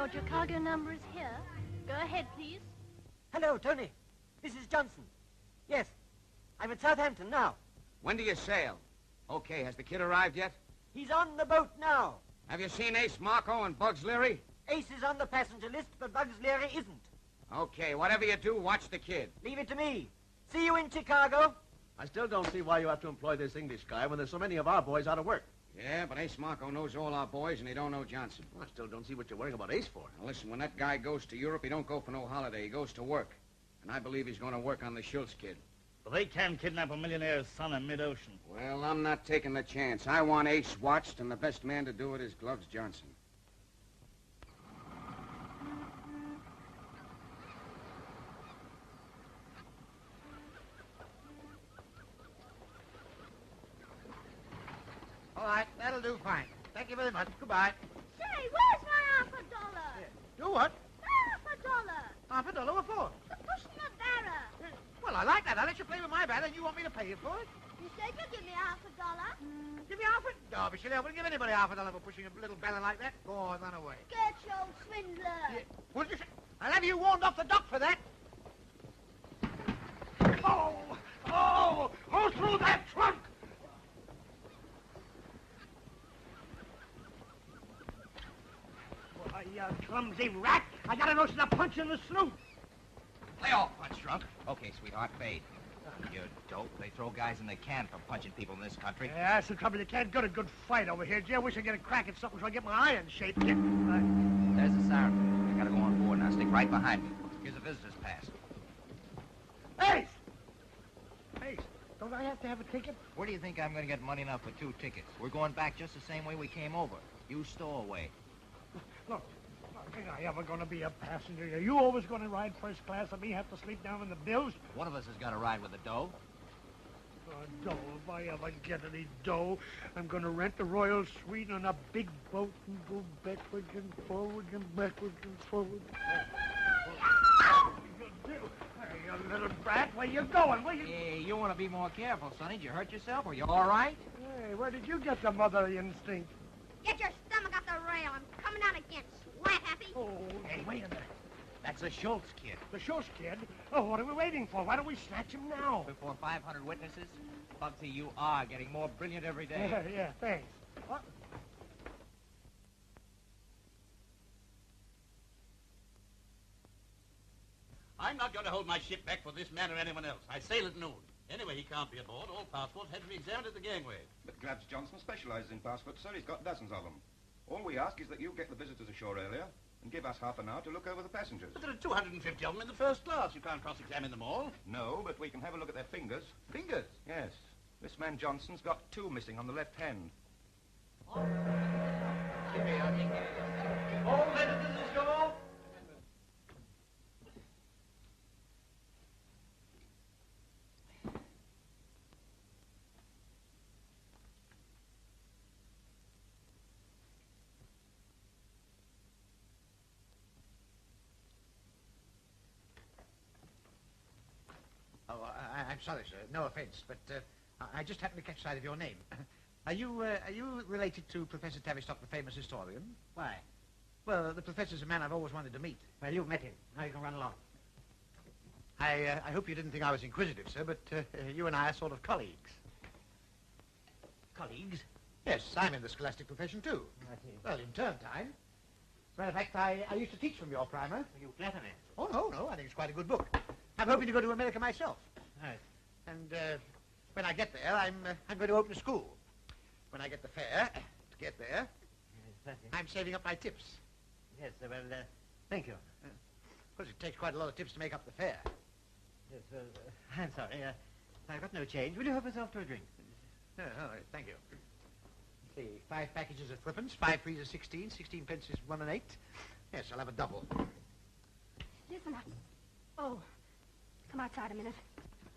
Report your cargo number is here. Go ahead, please. Hello, Tony. This is Johnson. Yes, I'm at Southampton now. When do you sail? Okay, has the kid arrived yet? He's on the boat now. Have you seen Ace Marco and Bugs Leary? Ace is on the passenger list, but Bugs Leary isn't. Okay, whatever you do, watch the kid. Leave it to me. See you in Chicago. I still don't see why you have to employ this English guy when there's so many of our boys out of work. Yeah, but Ace Marco knows all our boys, and he don't know Johnson. Well, I still don't see what you're worrying about Ace for. Now, listen, when that guy goes to Europe, he don't go for no holiday. He goes to work. And I believe he's going to work on the Schultz kid. But they can kidnap a millionaire's son in mid-ocean. Well, I'm not taking the chance. I want Ace watched, and the best man to do it is Gloves Johnson. All right, that'll do fine. Thank you very much. Goodbye. Say, where's my $1? Do what? $1. $1 what for? For pushing a barrow. Well, I like that. I'll let you play with my band, and you want me to pay you for it? You said you'd give me $1. Give me half a... No, but I wouldn't give anybody $1 for pushing a little banner like that. Go on, run away. Get your swindler. Yeah. What did you say? I'll have you warned off the dock for that. Oh! Oh! Hold through that trunk! Why, you clumsy rat! I got a notion to punch you in the snoot. Lay off, punch drunk. Okay, sweetheart, fade. You dope. They throw guys in the can for punching people in this country. Yeah, that's the trouble. You can't get a good fight over here. Gee, I wish I get a crack at something so I get my eye in shape. There's the siren. I gotta go on board now. Stick right behind me. Here's a visitor's pass. Ace! Ace, don't I have to have a ticket? Where do you think I'm gonna get money enough for 2 tickets? We're going back just the same way we came over. You stowaway. Look, ain't I ever gonna be a passenger? Are you always gonna ride first class and me have to sleep down in the bills? One of us has got to ride with the dough. Dough, if I ever get any dough, I'm gonna rent the Royal Suite on a big boat and go backwards and forwards and backwards and forwards. Hey, you little brat, where you going? Where you... Hey, you want to be more careful, Sonny. Did you hurt yourself? Are you all right? Hey, where did you get the motherly instinct? Get your stomach off the rail. I'm coming down again. Sweat happy. Oh, Hey, wait a minute. That's a Schultz kid. the Schultz kid? Oh, what are we waiting for? Why don't we snatch him now? Before 500 witnesses, Bugsy, you are getting more brilliant every day. Yeah, thanks. What? I'm not going to hold my ship back for this man or anyone else. I sail at noon. Anyway, he can't be aboard. All passports had to be examined at the gangway. But Glabs Johnson specialises in passports, sir. He's got dozens of them. All we ask is that you get the visitors ashore earlier and give us half an hour to look over the passengers. But there are 250 of them in the first class. You can't cross-examine them all. No, but we can have a look at their fingers. Fingers? Yes. This man Johnson's got 2 missing on the left hand. All visitors ashore? Oh, I'm sorry, sir. No offense, but I just happened to catch sight of your name. Are you related to Professor Tavistock, the famous historian? Why? Well, the professor's a man I've always wanted to meet. Well, you've met him. Now you can run along. I hope you didn't think I was inquisitive, sir, but you and I are sort of colleagues. Colleagues? Yes, I'm in the scholastic profession, too. I see. Well, in term time. As a matter of fact, I used to teach from your primer. You flatter me. Oh, no, I think it's quite a good book. I'm hoping to go to America myself. Right. And when I get there, I'm going to open a school. When I get the fare to get there, I'm saving up my tips. Yes, well, thank you. Of course, it takes quite a lot of tips to make up the fare. Yes, I'm sorry. I've got no change. Will you help yourself to a drink? Oh, all right, thank you. Let's see, 5 packages at 3pence, 5 frees are 16, 16 pence is 1 1/8. Yes, I'll have a double. Listen up. Oh, come outside a minute.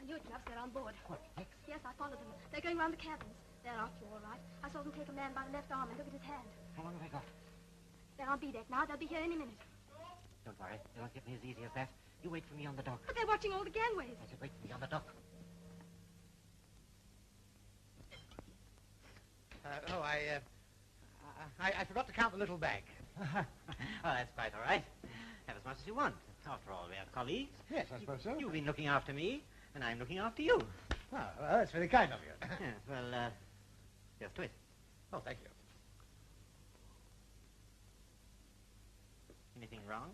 I knew it, Gloves. They're on board. What, X? Yes, I followed them. They're going round the cabins. They're after you, all right. I saw them take a man by the left arm and look at his hand. How long have I got? They're on B-deck now. They'll be here any minute. Don't worry. They won't get me as easy as that. You wait for me on the dock. But they're watching all the gangways. I said wait for me on the dock. I forgot to count the little bag. Oh, that's quite all right. Have as much as you want. After all, we are colleagues. Yes, I suppose so. You've been looking after me, and I'm looking after you. Oh, well, that's very kind of you. Yes, well, here's to it. Oh, thank you. Anything wrong?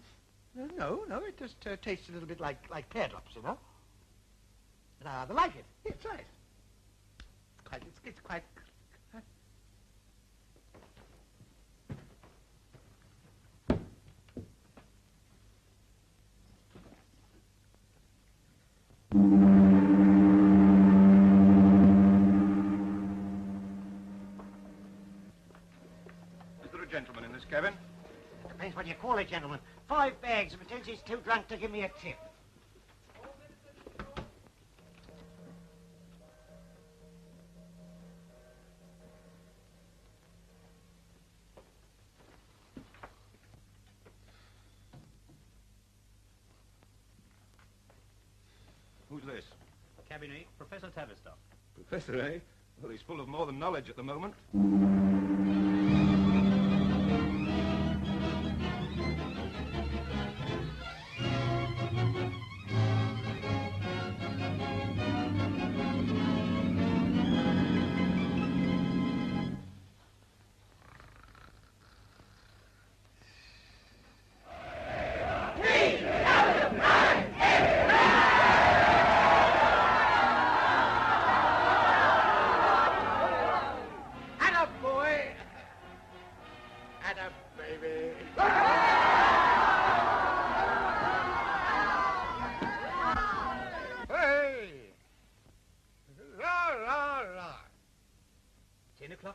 No, it just tastes a little bit like pear drops, you know. And I rather like it. Here, try it. It's quite... Is there a gentleman in this cabin? Depends what you call it, gentlemen. 5 bags, and pretends he's too drunk to give me a tip. Who's this? Cabinet, Professor Tavistock. Professor, eh? Well, he's full of more than knowledge at the moment.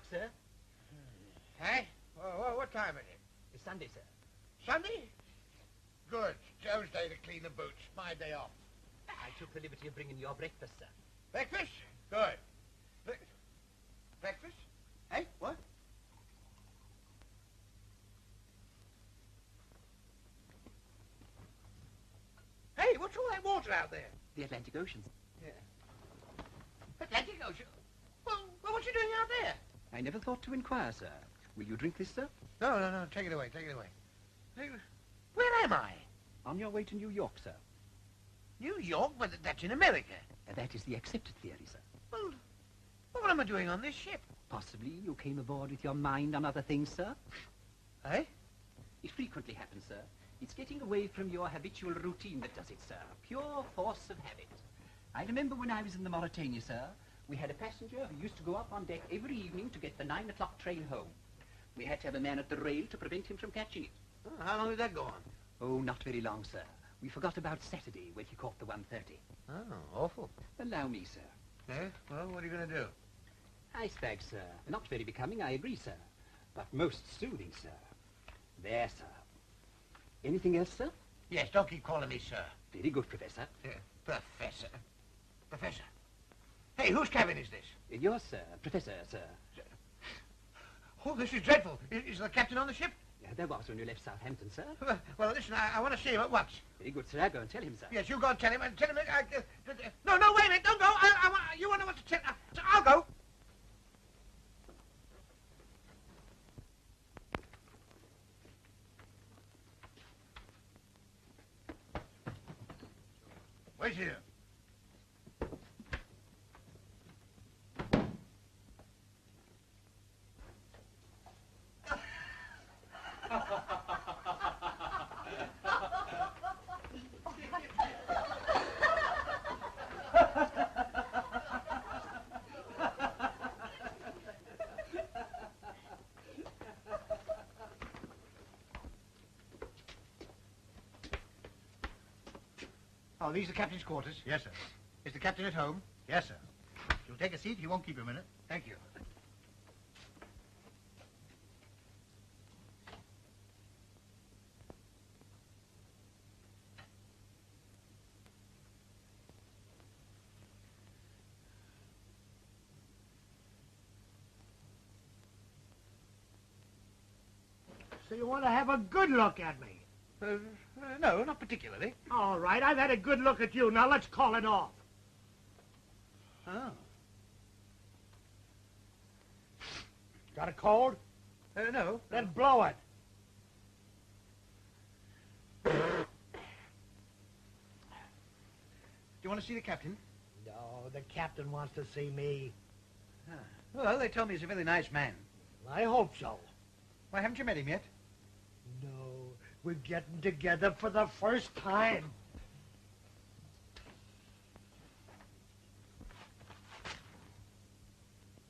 Sir? Hey? What time is it? It's Sunday, sir. Sunday? Good. Joe's day to clean the boots. My day off. I took the liberty of bringing your breakfast, sir. Breakfast? Good. Breakfast? Hey, what? Hey, what's all that water out there? The Atlantic Ocean. Yeah. Atlantic Ocean? Well, what's you doing out there? I never thought to inquire, sir. Will you drink this, sir? No. Take it away. Hey, where am I? On your way to New York, sir. New York? But that's in America. That is the accepted theory, sir. Well, what am I doing on this ship? Possibly you came aboard with your mind on other things, sir. Eh? It frequently happens, sir. It's getting away from your habitual routine that does it, sir. Pure force of habit. I remember when I was in the Mauritania, sir, we had a passenger who used to go up on deck every evening to get the 9 o'clock train home. We had to have a man at the rail to prevent him from catching it. Oh, how long did that go on? Oh, not very long, sir. We forgot about Saturday when he caught the 1:30. Oh, awful. Allow me, sir. Eh? Well, what are you going to do? Ice bag, sir. Not very becoming, I agree, sir. But most soothing, sir. There, sir. Anything else, sir? Yes, don't keep calling me sir. Very good, Professor. Professor. Professor. Hey, whose cabin is this? Yours, sir. Professor, sir. Oh, this is dreadful. Is the captain on the ship? There was when you left Southampton, sir. Well, listen, I want to see him at once. Very good, sir. I'll go and tell him, sir. Yes, you go and tell him. No, wait a minute. Don't go. You want to know what to tell... I'll go. Wait here. Oh, these are the captain's quarters? Yes, sir. Is the captain at home? Yes, sir. If you'll take a seat, he won't keep you a minute. Thank you. So you want to have a good look at me? No, not particularly. All right, I've had a good look at you. Now let's call it off. Oh. Got a cold? No. Then blow it. Do you want to see the captain? No, the captain wants to see me. Ah. Well, they tell me he's a very nice man. I hope so. Why, haven't you met him yet? No, we're getting together for the first time.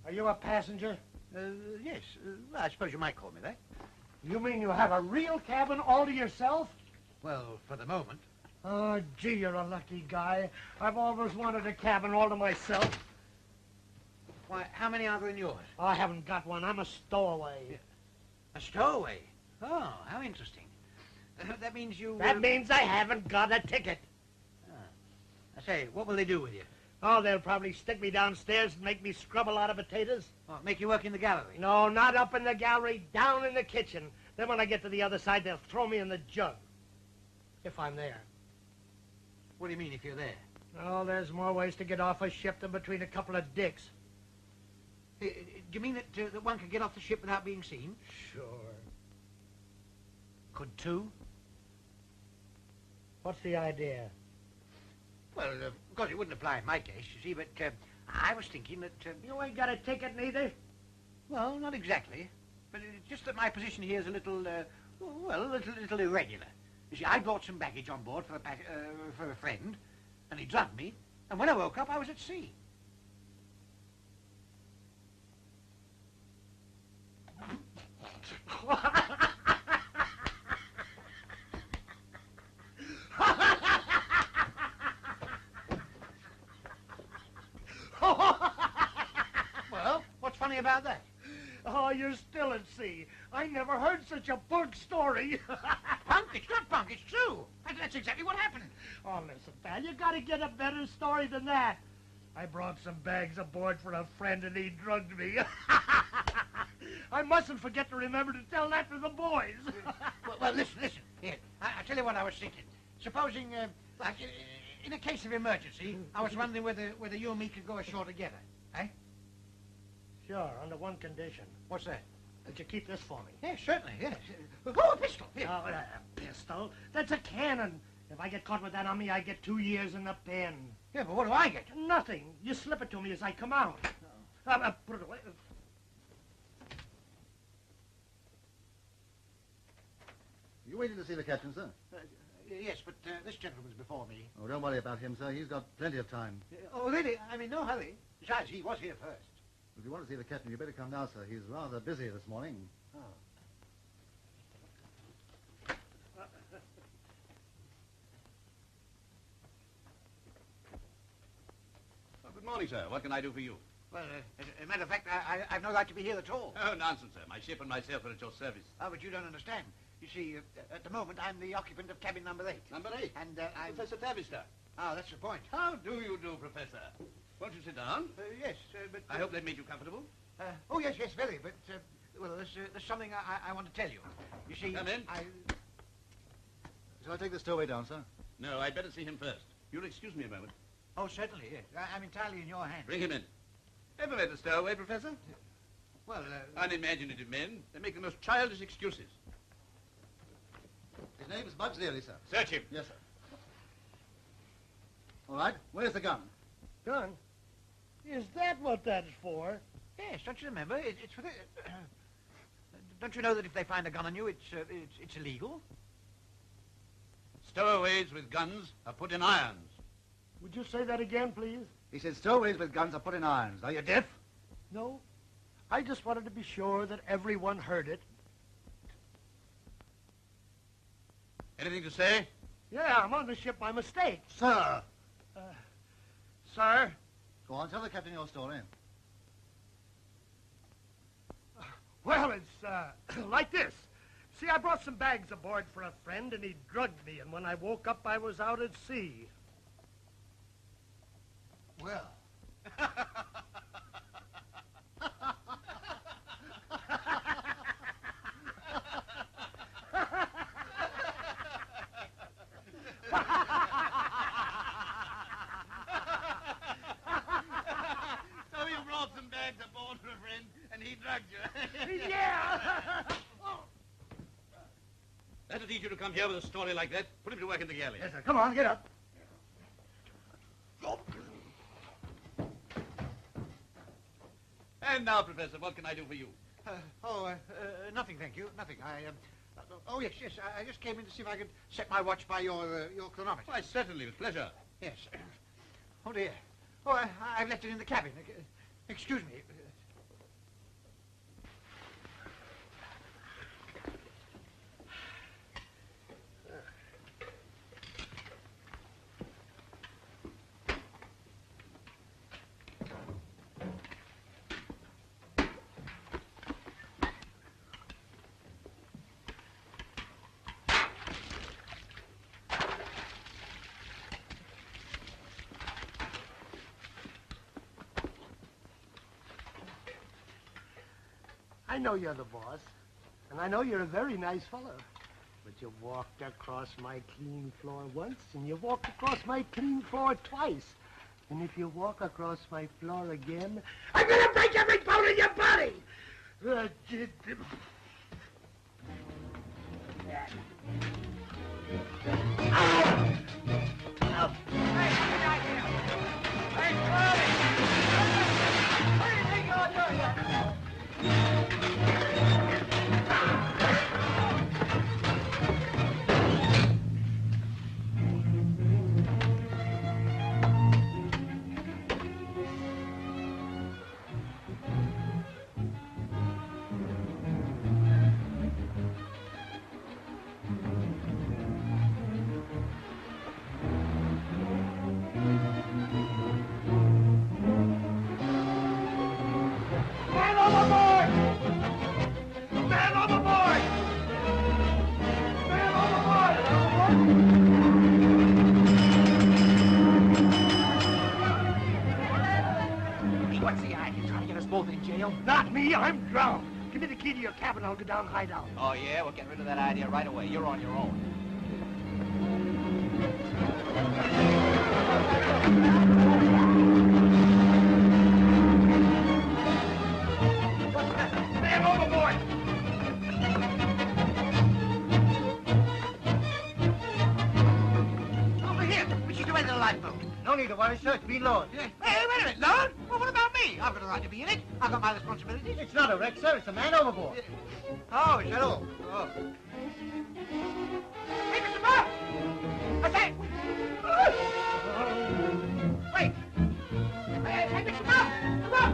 Are you a passenger? Yes. Well, I suppose you might call me that. You mean you have a real cabin all to yourself? Well, for the moment. Oh, gee, you're a lucky guy. I've always wanted a cabin all to myself. Why, how many are there in yours? I haven't got one. I'm a stowaway. A stowaway? Oh, how interesting. That means you... That means I haven't got a ticket. I say, what will they do with you? Oh, they'll probably stick me downstairs and make me scrub a lot of potatoes. Oh, make you work in the gallery? No, not up in the gallery, down in the kitchen. Then when I get to the other side, they'll throw me in the jug. If I'm there. What do you mean, if you're there? Oh, there's more ways to get off a ship than between a couple of dicks. Do you mean that one could get off the ship without being seen? Sure. Could two? What's the idea? Well, of course, it wouldn't apply in my case, you see, but I was thinking that... You ain't got a ticket neither? Well, not exactly. But it's just that my position here is a little, well, a little irregular. You see, I brought some baggage on board for a friend, and he drugged me, and when I woke up, I was at sea. Well, what's funny about that? Oh, you're still at sea. I never heard such a bunk story. Punk? It's not punk, it's true. That's exactly what happened. Oh, listen, pal, you gotta get a better story than that. I brought some bags aboard for a friend and he drugged me. I mustn't forget to remember to tell that to the boys. well, listen. Here, I'll tell you what I was thinking. Supposing, like, in a case of emergency, I was wondering whether you and me could go ashore together, eh? Sure, under one condition. What's that? That you keep this for me. Yes, certainly, yes. Oh, a pistol. Here. Oh, a pistol? That's a cannon. If I get caught with that on me, I get 2 years in the pen. Yeah, but what do I get? Nothing. You slip it to me as I come out. Put it away. You waiting to see the captain, sir? Yes, but this gentleman's before me. Oh, don't worry about him, sir. He's got plenty of time. Oh, really? I mean, no hurry. Besides, he was here first. If you want to see the captain, you better come now, sir. He's rather busy this morning. Oh. Good morning, sir. What can I do for you? Well, as a matter of fact, I've no right to be here at all. Oh, nonsense, sir. My ship and myself are at your service. Oh, but you don't understand. You see, at the moment, I'm the occupant of cabin number 8. Number 8? And I'm... Professor Tavistock. Oh, that's the point. How do you do, Professor? Won't you sit down? Yes, but... I hope that made you comfortable. Oh, yes, very, but... well, there's something I want to tell you. You see... Come in. Shall I take the stowaway down, sir? No, I'd better see him first. You'll excuse me a moment. Oh, certainly, yes. I'm entirely in your hands. Bring him in. Ever met a stowaway, Professor? Well, Unimaginative men. They make the most childish excuses. His name is Bugs Leary, sir. Search him. Yes, sir. All right. Where's the gun? Gun? Is that what that's for? yes, don't you remember? It's for the... don't you know that if they find a gun on you, it's illegal? Stowaways with guns are put in irons. Would you say that again, please? He said stowaways with guns are put in irons. Are you deaf? No. I just wanted to be sure that everyone heard it. Anything to say? Yeah, I'm on the ship by mistake. Sir! Sir? Go on, tell the captain your story. Well, it's, like this. See, I brought some bags aboard for a friend, and he drugged me, and when I woke up, I was out at sea. Well... So you brought some bags aboard for a friend, and he drugged Yeah! That'll teach you to come here with a story like that. Put him to work in the galley. Yes, sir. Come on, get up. And now, Professor, what can I do for you? Nothing, thank you. Nothing. Oh, yes. I just came in to see if I could set my watch by your chronometer. Why, certainly, with pleasure. Yes. Oh, dear. Oh, I've left it in the cabin. Excuse me. I know you're the boss, and I know you're a very nice fellow. But you walked across my clean floor once, and you walked across my clean floor twice. And if you walk across my floor again, I'm gonna break every bone in your body! Not me, I'm drowned. Give me the key to your cabin, I'll go down and hide out. Oh, yeah? We'll get rid of that idea right away. You're on your own. Man overboard! Over here. We should go into the lifeboat. No need to worry, sir. It's been lowered. Hey, wait a minute, Lord. Well, what about me? I've got a right to be in it. I've got my responsibilities. It's not a wreck, sir. It's a man overboard. Oh, is that all? Oh. Hey, Mr. Bob! I say... Wait! Hey, Mr. Bob! Mr. Bob!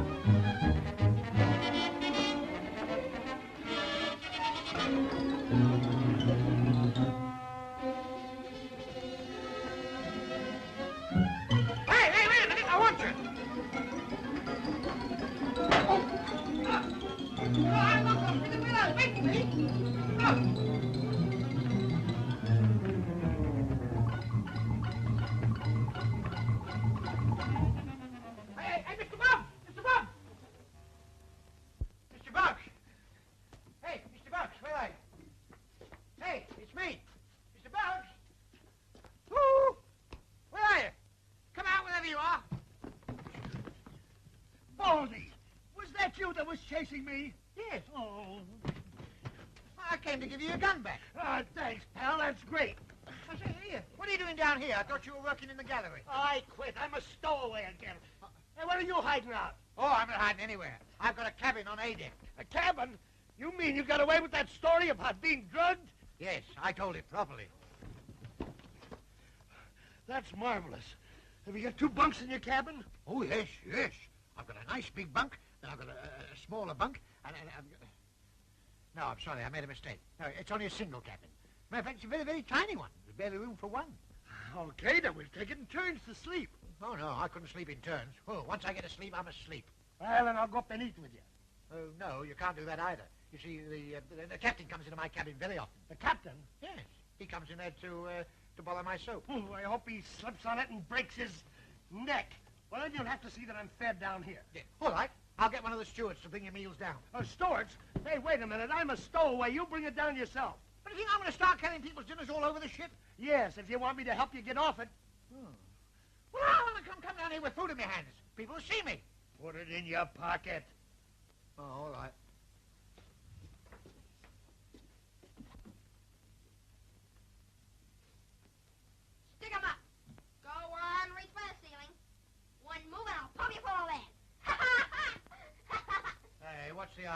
Hey, wait a minute! I want you! I'm not going to the window. Wait for me. Hey, Mr. Bob! Mr. Bob! Mr. Bob! Hey, Mr. Bob, where are you? Hey, it's me. Mr. Bob! Woo! Where are you? Come out wherever you are. Baldy, was that you that was chasing me? Yes. Oh. I came to give you your gun back. Thanks, pal. That's great. I say, here, what are you doing down here? I thought you were working in the gallery. I quit. I'm a stowaway again. Hey, where are you hiding out? Oh, I'm not hiding anywhere. I've got a cabin on A deck. A cabin? You mean you got away with that story about being drugged? Yes, I told it properly. That's marvelous. Have you got 2 bunks in your cabin? Oh, yes. I've got a nice big bunk, then I've got a smaller bunk, and I've got... No, I'm sorry, I made a mistake. No, it's only a single cabin. Matter of fact, it's a very, very tiny one. There's barely room for one. Okay, then we'll take it in turns to sleep. Oh, no, I couldn't sleep in turns. Oh, once I get to sleep, I'm asleep. Well, then I'll go up and eat with you. Oh, no, you can't do that either. You see, the captain comes into my cabin very often. The captain? Yes, he comes in there to borrow my soap. Oh, I hope he slips on it and breaks his neck. Well, then you'll have to see that I'm fed down here. Yeah. All right, I'll get one of the stewards to bring your meals down. Stewards? Hey, wait a minute. I'm a stowaway. You bring it down yourself. But do you think I'm going to start carrying people's dinners all over the ship? Yes, if you want me to help you get off it. Well, I want to come down here with food in my hands. People will see me. Put it in your pocket. Oh, all right.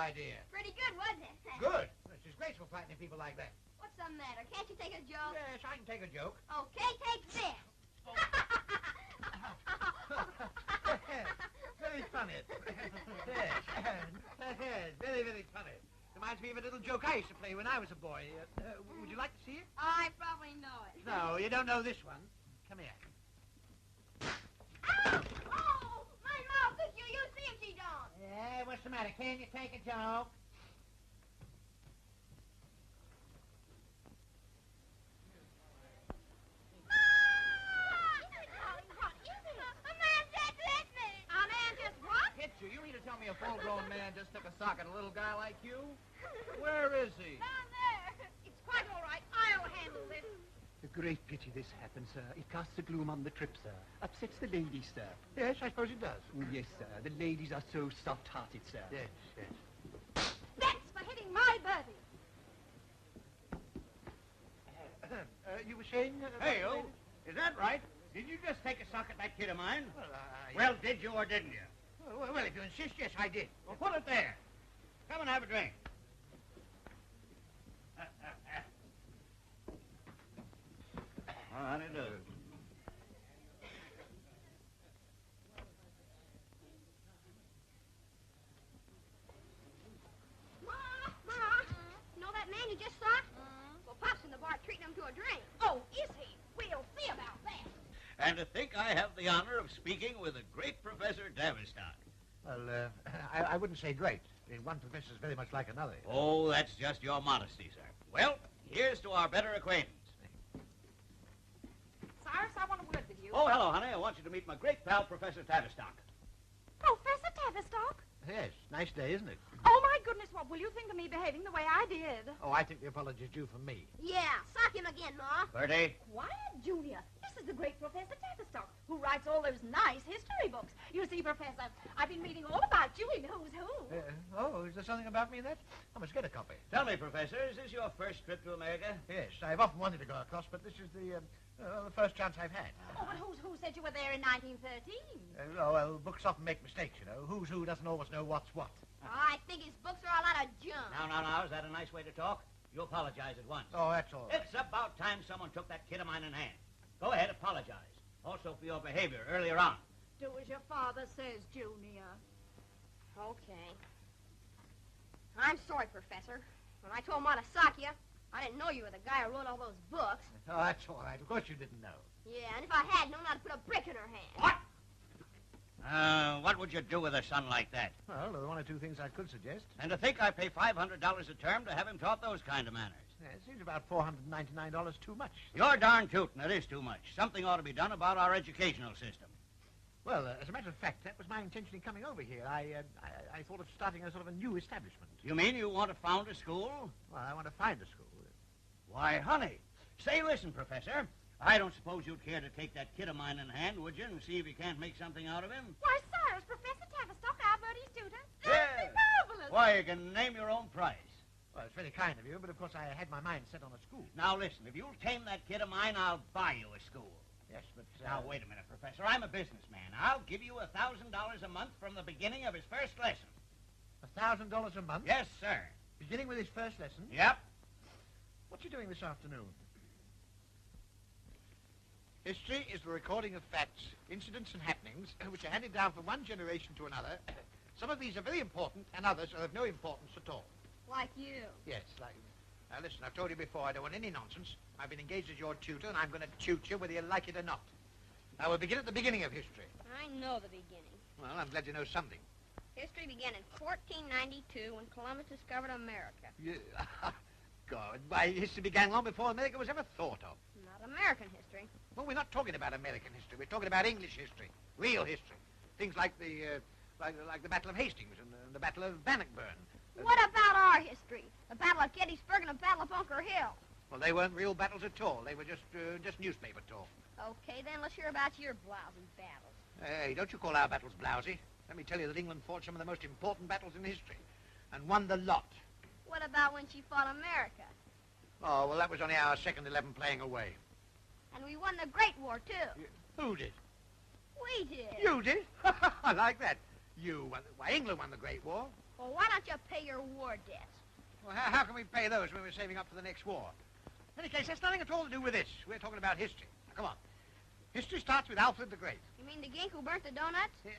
idea? Pretty good, wasn't it? Good. It's disgraceful frightening people like that. What's the matter? Can't you take a joke? Yes, I can take a joke. Okay, take this. Very funny. Yes. Very, very funny. Reminds me of a little joke I used to play when I was a boy. Would you like to see it? I probably know it. No, you don't know this one. Come here. Ow! Oh, my mouth. You see if she don't. Yeah, what's the matter? Can you take a joke? You mean to tell me a full-grown man just took a sock at a little guy like you? Where is he? Down there. It's quite all right. I'll handle this. A great pity this happened, sir. It casts a gloom on the trip, sir. Upsets the ladies, sir. Yes, I suppose it does. Oh, yes, sir. The ladies are so soft-hearted, sir. Yes. That's for hitting my birdie. You were saying... Hey-o, is that right? Did you just take a sock at that kid of mine? Well, did you or didn't you? well, if you insist, yes, I did. Well, put it there. Come and have a drink. Honey, do. Know that man you just saw? Well, Pop's in the bar treating him to a drink. Oh, is he? We'll see about that. And to think I have the honor of speaking with a great Professor Tavistock. Well, I wouldn't say great. One professor's very much like another. Oh, that's just your modesty, sir. Well, here's to our better acquaintance. Cyrus, I want a word with you. Oh, hello, honey. I want you to meet my great pal, Professor Tavistock. Professor Tavistock? Yes, nice day, isn't it? Oh, my goodness, what will you think of me behaving the way I did? Oh, I think the apology is due from me. Yeah, sock him again, Ma. Bertie? Quiet, Junior. This is the great Professor Tavistock, who writes all those nice history books. You see, Professor, I've been reading all about you in Who's Who. Is there something about me in that? I must get a copy. Tell me, Professor, is this your first trip to America? Yes, I've often wanted to go across, but this is the first chance I've had. Oh, but Who's Who said you were there in 1913? Well, books often make mistakes, you know. Who's Who doesn't always know what's what. I think his books are a lot of junk. Now, is that a nice way to talk? You apologize at once. Oh, that's all right. It's about time someone took that kid of mine in hand. Go ahead, apologize. Also for your behavior earlier on. Do as your father says, Junior. Okay. I'm sorry, Professor. When I told Ma to sock you, I didn't know you were the guy who wrote all those books. Oh, that's all right. Of course you didn't know. Yeah, and if I had known, I'd put a brick in her hand. What? What would you do with a son like that? Well, there are one or two things I could suggest. And to think I pay $500 a term to have him taught those kind of manners. Yeah, it seems about $499 too much. You're darn tootin'. It is too much. Something ought to be done about our educational system. Well, as a matter of fact, that was my intention in coming over here. I thought of starting a sort of a new establishment. You mean you want to found a school? Well, I want to find a school. Why, honey. Say, listen, Professor. I don't suppose you'd care to take that kid of mine in hand, would you, and see if you can't make something out of him? Why, Cyrus, Professor Tavistock, our Bertie's tutor. Yeah. That'd be marvelous. Why, you can name your own price. Well, it's very kind of you, but of course I had my mind set on a school. Now, listen, if you'll tame that kid of mine, I'll buy you a school. Yes, but... Now, wait a minute, Professor. I'm a businessman. I'll give you $1,000 a month from the beginning of his first lesson. $1,000 a month? Yes, sir. Beginning with his first lesson? Yep. What are you doing this afternoon? History is the recording of facts, incidents and happenings which are handed down from one generation to another. Some of these are very important and others are of no importance at all. Like you. Yes, like... Now, listen, I've told you before, I don't want any nonsense. I've been engaged as your tutor, and I'm going to tutor you whether you like it or not. Now, we'll begin at the beginning of history. I know the beginning. Well, I'm glad you know something. History began in 1492 when Columbus discovered America. God, why, history began long before America was ever thought of. Not American history. Well, we're not talking about American history. We're talking about English history, real history. Things like the Battle of Hastings and the Battle of Bannockburn. What about our history? The Battle of Gettysburg and the Battle of Bunker Hill. Well, they weren't real battles at all. They were just newspaper talk. Okay, then let's hear about your blousy battles. Hey, don't you call our battles blousy. Let me tell you that England fought some of the most important battles in history and won the lot. What about when she fought America? Oh, well, that was only our second 11 playing away. And we won the Great War, too. Who did? We did. You did? I like that. You won. Why, England won the Great War. Well, why don't you pay your war debts? Well, how can we pay those when we're saving up for the next war? In any case, that's nothing at all to do with this. We're talking about history. Now, come on. History starts with Alfred the Great. You mean the gink who burnt the donuts? Yeah.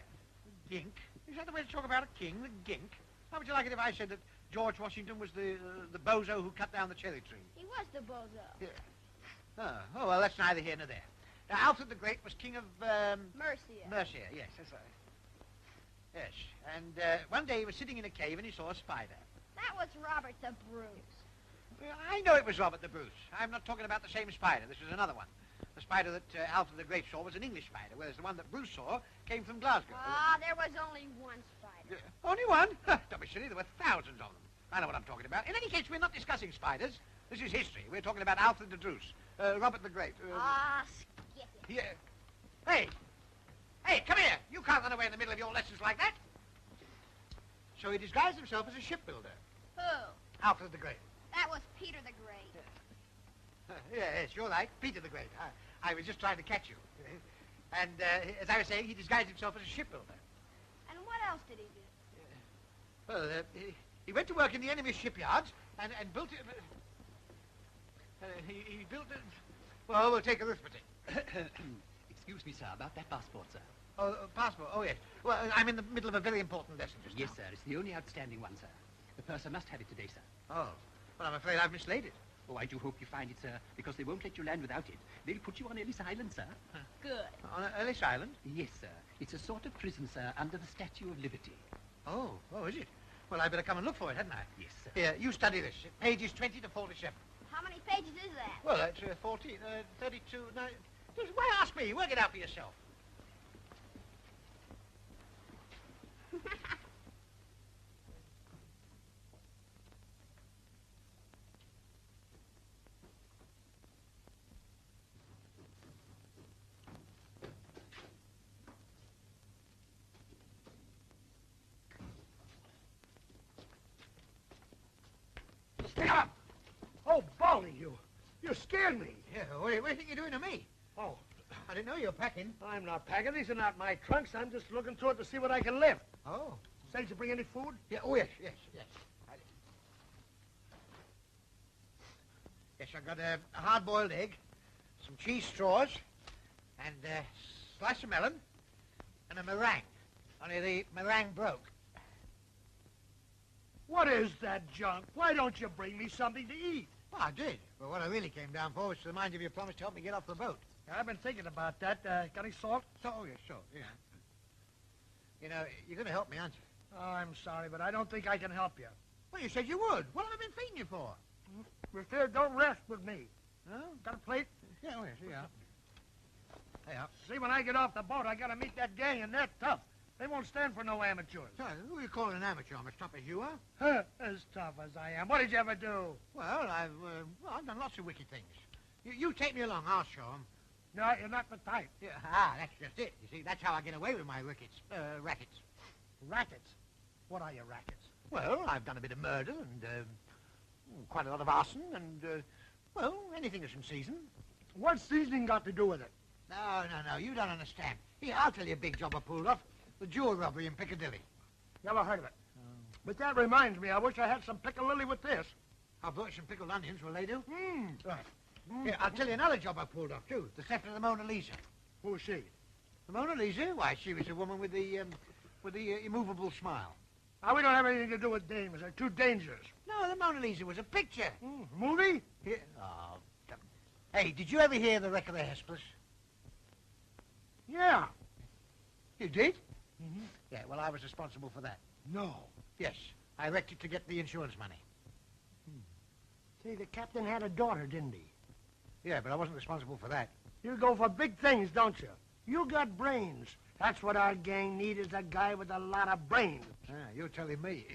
Gink? Is that the way to talk about a king, the gink? How would you like it if I said that George Washington was the bozo who cut down the cherry tree? He was the bozo. Yeah. Oh, well, that's neither here nor there. Now, Alfred the Great was king of, Mercia. Mercia, yes, that's right. Yes, and one day he was sitting in a cave and he saw a spider. That was Robert the Bruce. Well, I know it was Robert the Bruce. I'm not talking about the same spider. This was another one. The spider that Alfred the Great saw was an English spider, whereas the one that Bruce saw came from Glasgow. Ah, there was only one spider. Only one? Don't be silly. There were thousands of them. I know what I'm talking about. In any case, we're not discussing spiders. This is history. We're talking about Alfred the Bruce, Robert the Great. Skip it. Yeah. Hey, come here. You can't run away in the middle of your lessons like that. So he disguised himself as a shipbuilder. Who? Alfred the Great. That was Peter the Great. Yes, you're right. Peter the Great. I was just trying to catch you. And as I was saying, he disguised himself as a shipbuilder. And what else did he do? Well, he went to work in the enemy's shipyards and built it. He built it. Well, we'll take arithmetic. Excuse me, sir, about that passport, sir. Oh, passport. Oh, yes. Well, I'm in the middle of a very important lesson just Yes, now. sir. It's the only outstanding one, sir. The purser must have it today, sir. Oh. Well, I'm afraid I've mislaid it. Oh, I do hope you find it, sir, because they won't let you land without it. They'll put you on Ellis Island, sir. Good. On Ellis Island? Yes, sir. It's a sort of prison, sir, under the Statue of Liberty. Oh, is it? Well, I better come and look for it, hadn't I? Yes, sir. Here, you study this. Pages 20 to 47. How many pages is that? Well, that's 14, 32, 9... Why ask me? Work it out for yourself. Stay up! Oh, Baldy, you scared me. Yeah, what do you think you're doing to me? Oh, I didn't know you were packing. I'm not packing. These are not my trunks. I'm just looking through it to see what I can lift. Oh. Say, did you bring any food? Yeah, oh, yes. Yes, I got a hard-boiled egg, some cheese straws, and a slice of melon, and a meringue. Only the meringue broke. What is that junk? Why don't you bring me something to eat? Well, I did. But what I really came down for was to remind you of your promise to help me get off the boat. I've been thinking about that. Got any salt? Oh, yes, sure, yeah. You know, you're going to help me, aren't you? Oh, I'm sorry, but I don't think I can help you. Well, you said you would. What have I been feeding you for? If there, don't rest with me. No? Got a plate? Yeah, oh, yes, yeah. Hey, up. See, when I get off the boat, I gotta meet that gang, and they're tough. They won't stand for no amateurs. So, who are you calling an amateur? I'm as tough as you are. As tough as I am. What did you ever do? Well, I've done lots of wicked things. You take me along, I'll show 'em. No, you're not the type. Yeah, that's just it. You see, that's how I get away with my rackets. Rackets? What are your rackets? Well, I've done a bit of murder and quite a lot of arson and, well, anything that's in season. What's seasoning got to do with it? No, you don't understand. Here, I'll tell you a big job I pulled off. The jewel robbery in Piccadilly. Never heard of it. But that reminds me, I wish I had some piccalilli with this. I brought some pickled onions. Will they do? Right. Here, I'll tell you another job I pulled off, too. The theft of the Mona Lisa. Who's she? The Mona Lisa? Why, she was the woman with the immovable smile. We don't have anything to do with dames. They're too dangerous. No, the Mona Lisa was a picture. Movie? Here. Oh, hey, did you ever hear the wreck of the Hesperus? Yeah. You did? Mm-hmm. Yeah, well, I was responsible for that. No. Yes, I wrecked it to get the insurance money. See, the captain had a daughter, didn't he? Yeah, but I wasn't responsible for that. You go for big things, don't you? You got brains. That's what our gang need, is a guy with a lot of brains. You're telling me.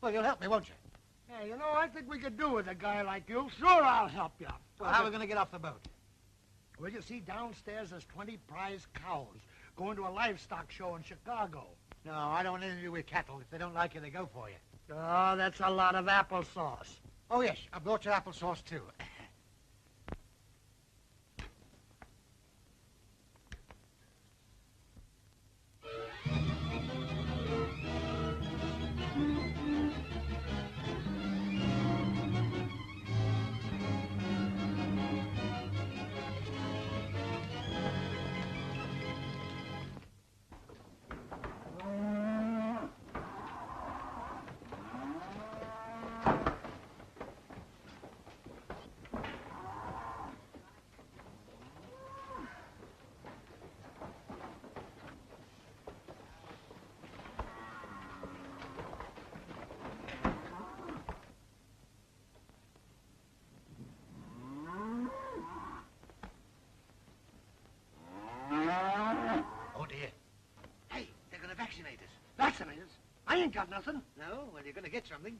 Well, you'll help me, won't you? Yeah, you know, I think we could do with a guy like you. Sure, I'll help you. Well, how are we going to get off the boat? Well, you see, downstairs there's 20 prize cows going to a livestock show in Chicago. No, I don't want anything to do with cattle. If they don't like you, they go for you. Oh, that's a lot of applesauce. Oh, yes, I brought your applesauce, too. ain't got nothing. No? Well, you're going to get something.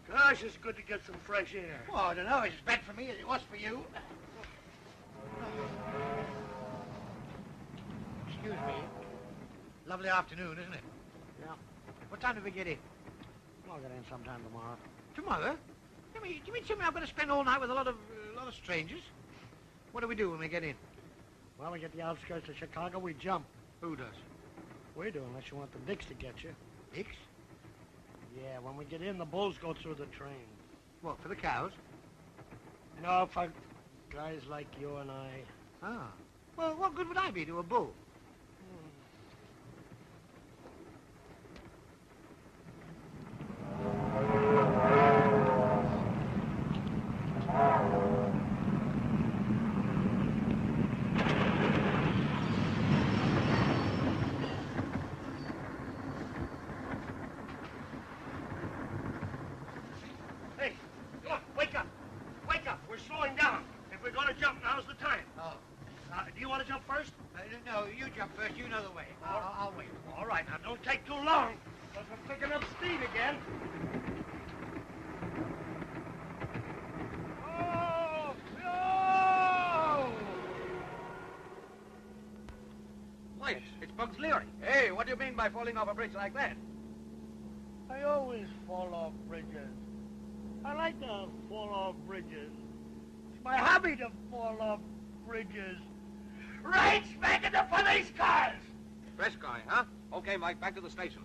Gosh, it's good to get some fresh air. Well, I don't know. It's as bad for me as it was for you. Excuse me. Lovely afternoon, isn't it? Yeah. What time do we get in? I'll get in sometime tomorrow. Tomorrow? Do you mean tell me I'm going to spend all night with a lot of strangers? What do we do when we get in? Well, we get the outskirts of Chicago, we jump. Who does? We do, unless you want the Dicks to get you. Dicks? Yeah, when we get in, the bulls go through the train. What, for the cows? No, for guys like you and I. Ah. Well, what good would I be to a bull? Hey, look, wake up. Wake up. We're slowing down. If we're going to jump, now's the time. Oh. Do you want to jump first? No, you jump first. You know the way. I'll wait. All right, now don't take too long, because we're picking up speed again. Oh, no! Wait, it's Bugs Leary. Hey, what do you mean by falling off a bridge like that? I always fall off bridges. I like to fall off bridges. It's my hobby to fall off bridges. Right back in the police cars! Fresh guy, huh? Okay, Mike, back to the station.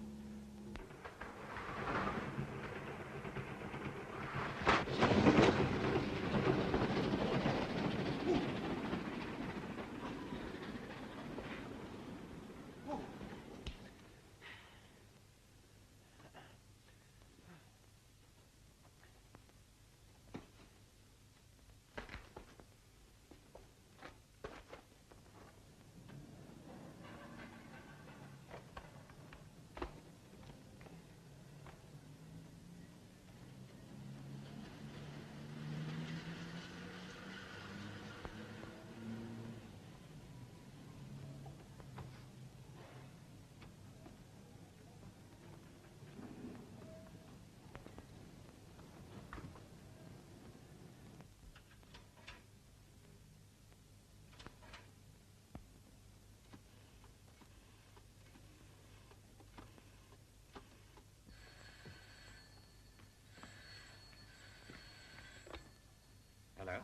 Hello?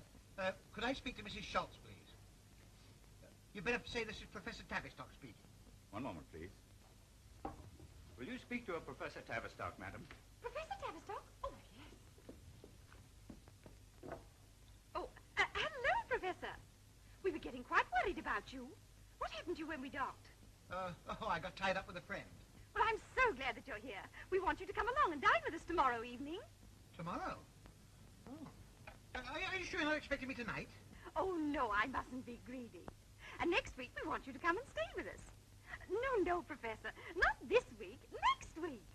Could I speak to Mrs. Schultz, please? You'd better say this is Professor Tavistock speaking. One moment, please. Will you speak to a Professor Tavistock, madam? Professor Tavistock? Oh, yes. Oh, hello, Professor. We were getting quite worried about you. What happened to you when we docked? I got tied up with a friend. Well, I'm so glad that you're here. We want you to come along and dine with us tomorrow evening. Tomorrow? Oh. Are you sure you're not expecting me tonight? Oh, no, I mustn't be greedy. And next week, we want you to come and stay with us. No, Professor. Not this week. Next week.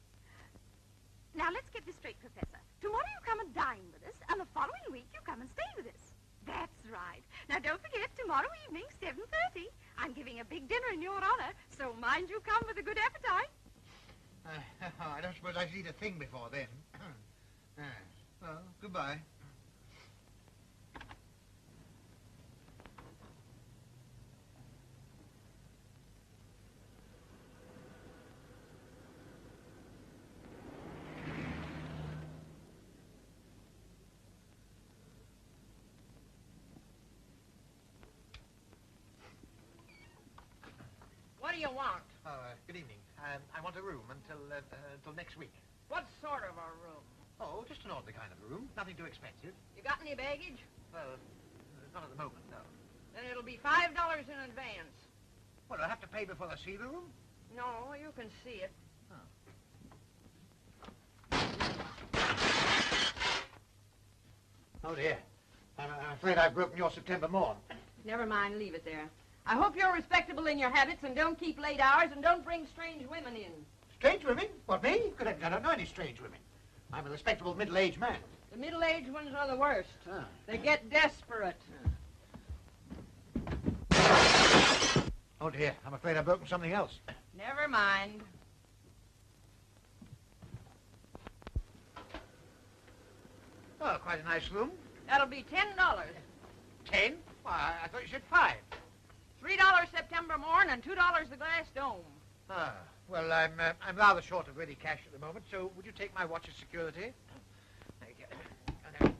Now, let's get this straight, Professor. Tomorrow you come and dine with us, and the following week you come and stay with us. That's right. Now, don't forget, tomorrow evening, 7:30. I'm giving a big dinner in your honor, so mind you come with a good appetite. I don't suppose I should eat a thing before then. Well, goodbye. What do you want? Good evening. I want a room until next week. What sort of a room? Oh, just an ordinary kind of a room. Nothing too expensive. You got any baggage? Well, not at the moment, no. Then it'll be $5 in advance. Well, I'll have to pay before I see the room? No, you can see it. Oh, dear. I'm afraid I've broken your September morn. Never mind, leave it there. I hope you're respectable in your habits and don't keep late hours and don't bring strange women in. Strange women? What, me? Good heavens, I don't know any strange women. I'm a respectable middle-aged man. The middle-aged ones are the worst. Ah. They get desperate. Oh, dear. I'm afraid I've broken something else. Never mind. Oh, quite a nice room. That'll be $10. 10? Why, I thought you said 5. $3 September morn and $2 the glass dome. Ah, well, I'm rather short of ready cash at the moment, so would you take my watch as security? Thank you. And,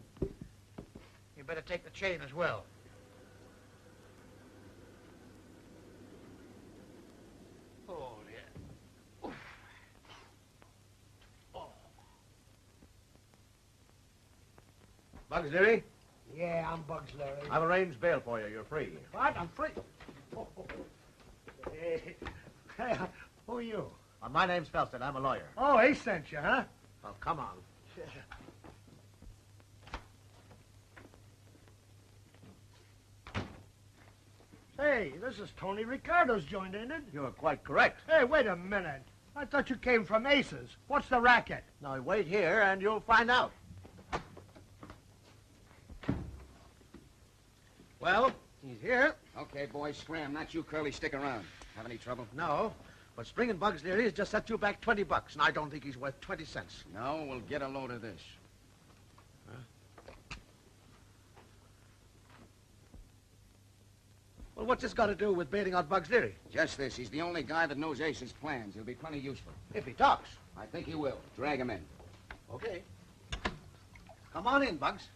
you better take the chain as well. Oh, dear. Oof. Oh. Bugs Leary, Yeah, I'm Bugs Larry. I've arranged bail for you. You're free. What? I'm free. Oh, oh, oh. Hey, who are you? My name's Felstead. I'm a lawyer. Oh, he sent you, huh? Well, come on. Hey, this is Tony Ricardo's joint, ain't it? You're quite correct. Hey, wait a minute. I thought you came from Aces. What's the racket? Now, wait here and you'll find out. Well, he's here. Okay, boys, scram. Not you, Curly. Stick around. Have any trouble? No, but Spring and Bugs Leary has just set you back $20, and I don't think he's worth 20 cents. No, we'll get a load of this. Well, what's this got to do with bailing out Bugs Leary? Just this. He's the only guy that knows Ace's plans. He'll be plenty useful. If he talks. I think he will. Drag him in. Okay. Come on in, Bugs.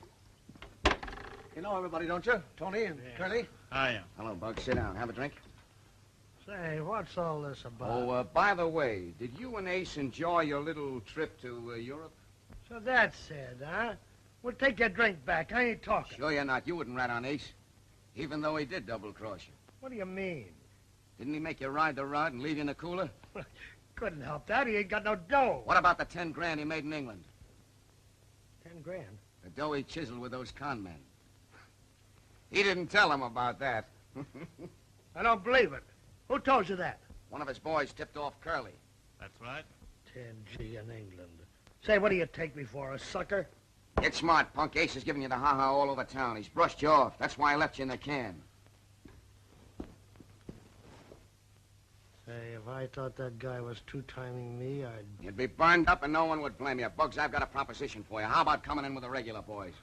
You know everybody, don't you? Tony and Curly? I am. Hello, Bugs. Sit down. Have a drink. Say, what's all this about? Oh, by the way, did you and Ace enjoy your little trip to Europe? So that's it, huh? Well, take your drink back. I ain't talking. Sure you're not. You wouldn't rat on Ace, even though he did double-cross you. What do you mean? Didn't he make you ride the rod and leave you in the cooler? Couldn't help that. He ain't got no dough. What about the 10 grand he made in England? 10 grand? The dough he chiseled with those con men. He didn't tell him about that. I don't believe it. Who told you that? One of his boys tipped off Curly. That's right. 10G in England. Say, what do you take me for, a sucker? Get smart, punk. Ace is giving you the ha-ha all over town. He's brushed you off. That's why I left you in the can. Say, if I thought that guy was two-timing me, I'd... You'd be burned up and no one would blame you. Bugs, I've got a proposition for you. How about coming in with the regular boys?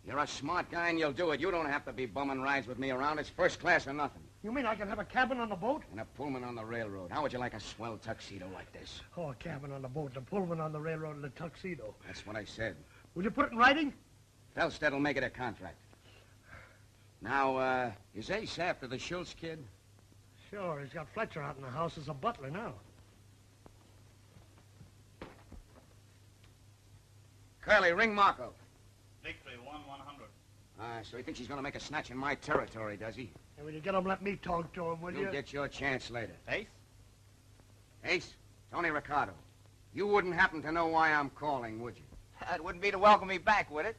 You're a smart guy and you'll do it. You don't have to be bumming rides with me around. It's first class or nothing. You mean I can have a cabin on the boat? And a Pullman on the railroad. How would you like a swell tuxedo like this? Oh, a cabin on the boat, and a Pullman on the railroad, and a tuxedo. That's what I said. Will you put it in writing? Felstead will make it a contract. Now, is Ace after the Schultz kid? Sure, he's got Fletcher out in the house as a butler now. Curly, ring Marco. Victory, 1-100. So he thinks he's going to make a snatch in my territory, does he? And when you get him, let me talk to him, will you? You'll get your chance later. Ace? Ace, Tony Ricardo. You wouldn't happen to know why I'm calling, would you? That wouldn't be to welcome me back, would it?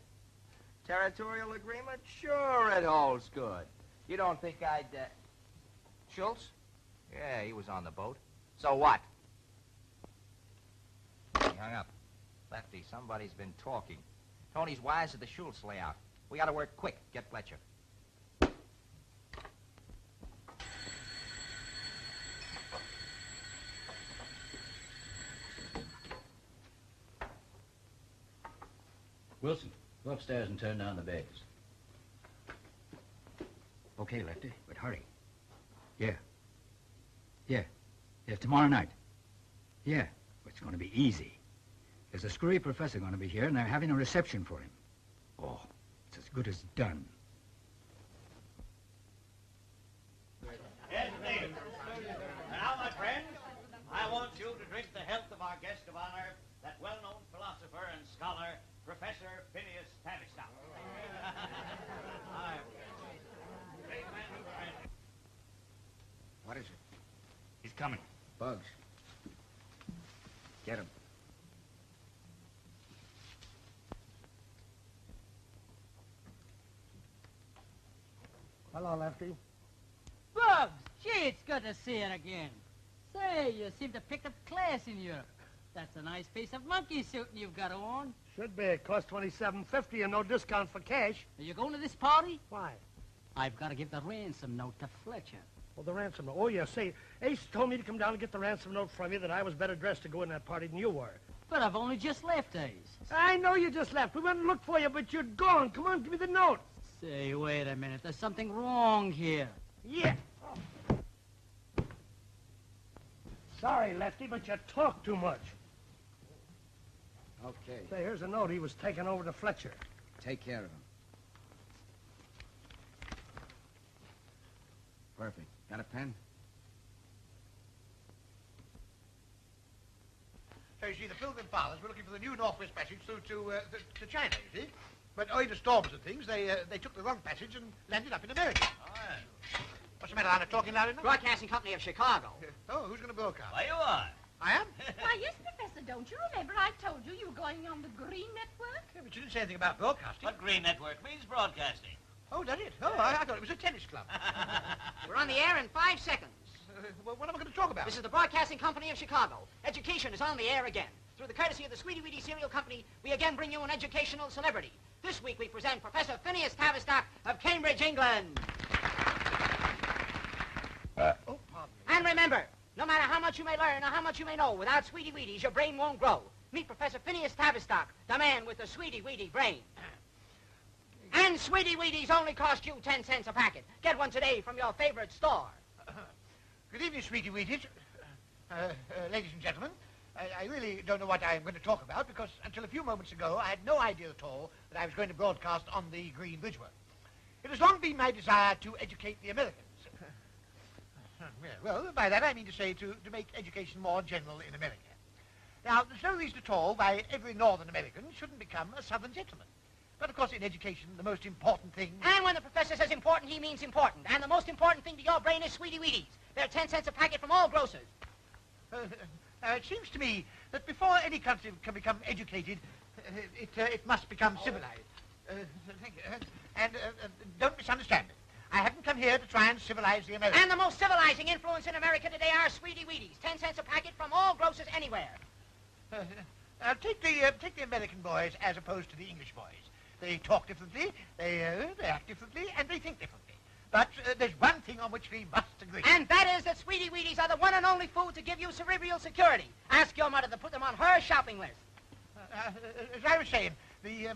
Territorial agreement? Sure, it holds good. You don't think I'd, Schultz? Yeah, he was on the boat. So what? He hung up. Lefty, somebody's been talking. Tony's wise at the Schultz layout. We gotta work quick. Get Fletcher. Wilson, go upstairs and turn down the beds. Okay, Lefty, but hurry. Yeah. Yeah, tomorrow night. Yeah, it's going to be easy. There's a screwy professor going to be here, and they're having a reception for him. Oh, it's as good as done. Yes, indeed. Now, my friends, I want you to drink the health of our guest of honor, that well-known philosopher and scholar, Professor Phineas Tavistock. coming. Bugs. Get him. Hello, Lefty. Bugs! Gee, it's good to see you again. Say, you seem to pick up class in Europe. That's a nice piece of monkey suiting you've got on. Should be. It costs $27.50 and no discount for cash. Are you going to this party? Why? I've got to give the ransom note to Fletcher. Well, the ransom note. Oh, yeah. Say, Ace told me to come down and get the ransom note from you that I was better dressed to go in that party than you were. But I've only just left, Ace. I know you just left. We went and looked for you, but you're gone. Come on, give me the note. Say, wait a minute. There's something wrong here. Yeah. Sorry, Lefty, but you talk too much. Okay. Say, here's a note he was taking over to Fletcher. Take care of him. Perfect. Got a pen? So you see, the Pilgrim Fathers were looking for the new Northwest Passage through to China, you see. But owing to storms and things, they took the wrong passage and landed up in America. Oh, yeah. What's the matter? I'm not talking loud enough? Broadcasting Company of Chicago. Oh, who's going to broadcast? Why, you are. I am? Why, yes, Professor, don't you remember I told you you were going on the Green Network? Yeah, but you didn't say anything about broadcasting. What Green Network means broadcasting. Oh, does it? Oh, I thought it was a tennis club. We're on the air in 5 seconds. Well, what am I going to talk about? This is the Broadcasting Company of Chicago. Education is on the air again. Through the courtesy of the Sweetie Weedy Cereal Company, we again bring you an educational celebrity. This week we present Professor Phineas Tavistock of Cambridge, England. Oh, pardon. And remember, no matter how much you may learn or how much you may know, without Sweetie Weedies, your brain won't grow. Meet Professor Phineas Tavistock, the man with the Sweetie Weedy brain. And Sweetie Weedies only cost you 10 cents a packet. Get one today from your favorite store. Good evening, Sweetie Weedies. Ladies and gentlemen, I really don't know what I'm going to talk about because until a few moments ago I had no idea at all that I was going to broadcast on the Green Bridgework. It has long been my desire to educate the Americans. Well, by that I mean to say to make education more general in America. Now, there's no reason at all why every Northern American shouldn't become a Southern gentleman. But, of course, in education, the most important thing... And when the professor says important, he means important. And the most important thing to your brain is Sweetie Weedies. They're 10 cents a packet from all grocers. Now, it seems to me that before any country can become educated, it must become civilized. Thank you. And don't misunderstand me. I haven't come here to try and civilize the Americans. And the most civilizing influence in America today are Sweetie Weedies. 10 cents a packet from all grocers anywhere. Take the American boys as opposed to the English boys. They talk differently, they act differently, and they think differently. But there's one thing on which we must agree. And that is that Sweetie Weedies are the one and only food to give you cerebral security. Ask your mother to put them on her shopping list. As I was saying, the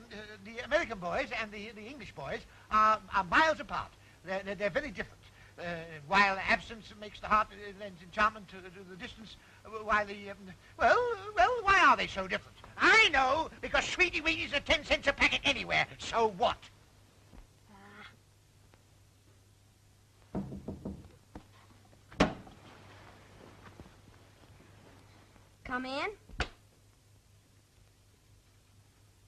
American boys and the English boys are miles apart. They're very different. While absence makes the heart lends enchantment to the distance, while why are they so different? I know, because Sweetie Weedies are 10 cents a packet anywhere. So what? Come in.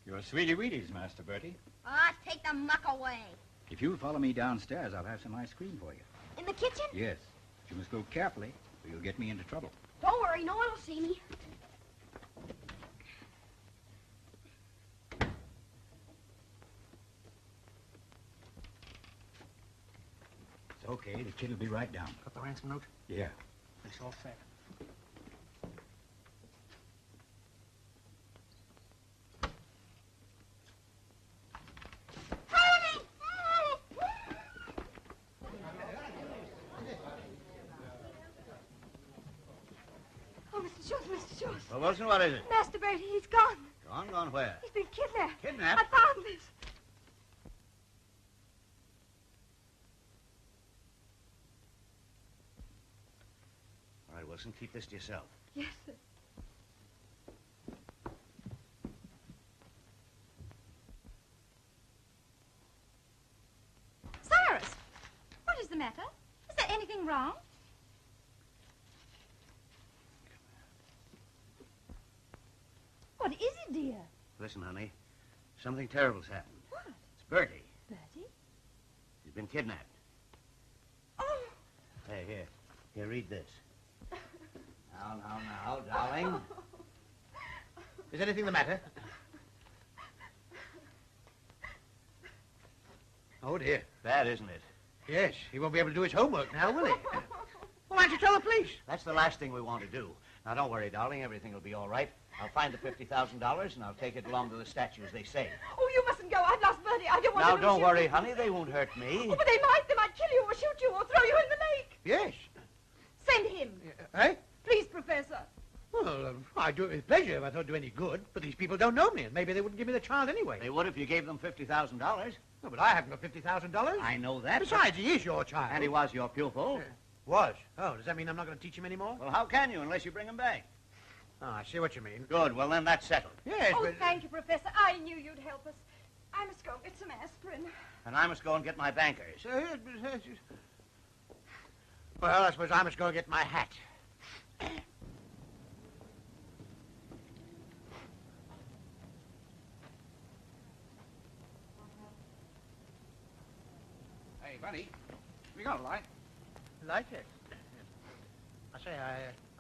Your Sweetie Weedies, Master Bertie. Ah, take the muck away. If you'll follow me downstairs, I'll have some ice cream for you. In the kitchen? Yes. But you must go carefully, or you'll get me into trouble. Don't worry, no one will see me. It's okay. The kid will be right down. Got the ransom note? Yeah. It's all set. Oh, Mr. Schultz, Mr. Schultz. Well, Wilson, what is it? Master Bertie, he's gone. Gone where? He's been kidnapped. Kidnapped? I found this. All right, Wilson, keep this to yourself. Yes, sir. Cyrus, what is the matter? Is there anything wrong? What is it, dear? Listen, honey, something terrible's happened. What? It's Bertie. Bertie? He's been kidnapped. Oh, Hey, here, read this. now, darling. Is anything the matter? Oh, dear. Bad, isn't it? Yes, he won't be able to do his homework now, will he? Well, why don't you tell the police? That's the last thing we want to do. Now, don't worry, darling. Everything will be all right. I'll find the $50,000, and I'll take it along to the statue, as they say. Oh, you mustn't go. I've lost Bertie. I don't want Now, them to don't shoot worry, me. honey. They won't hurt me. Oh, but they might. They might kill you or shoot you or throw you in the lake. Yes. Send him. Eh? Please, Professor. Well, I'd do it with pleasure if I thought it'd do any good, but these people don't know me, and maybe they wouldn't give me the child anyway. They would if you gave them $50,000. No, but I haven't got $50,000. I know that. Besides, he is your child. And he was your pupil. Was? Oh, does that mean I'm not going to teach him anymore? Well, how can you unless you bring him back? Oh, I see what you mean. Good. Well, then that's settled. Yes, Oh, but... thank you, Professor. I knew you'd help us. I must go get some aspirin. And I must go and get my bankers. Well, I suppose I must go get my hat. Hey, buddy, we got a light. Light it? I say,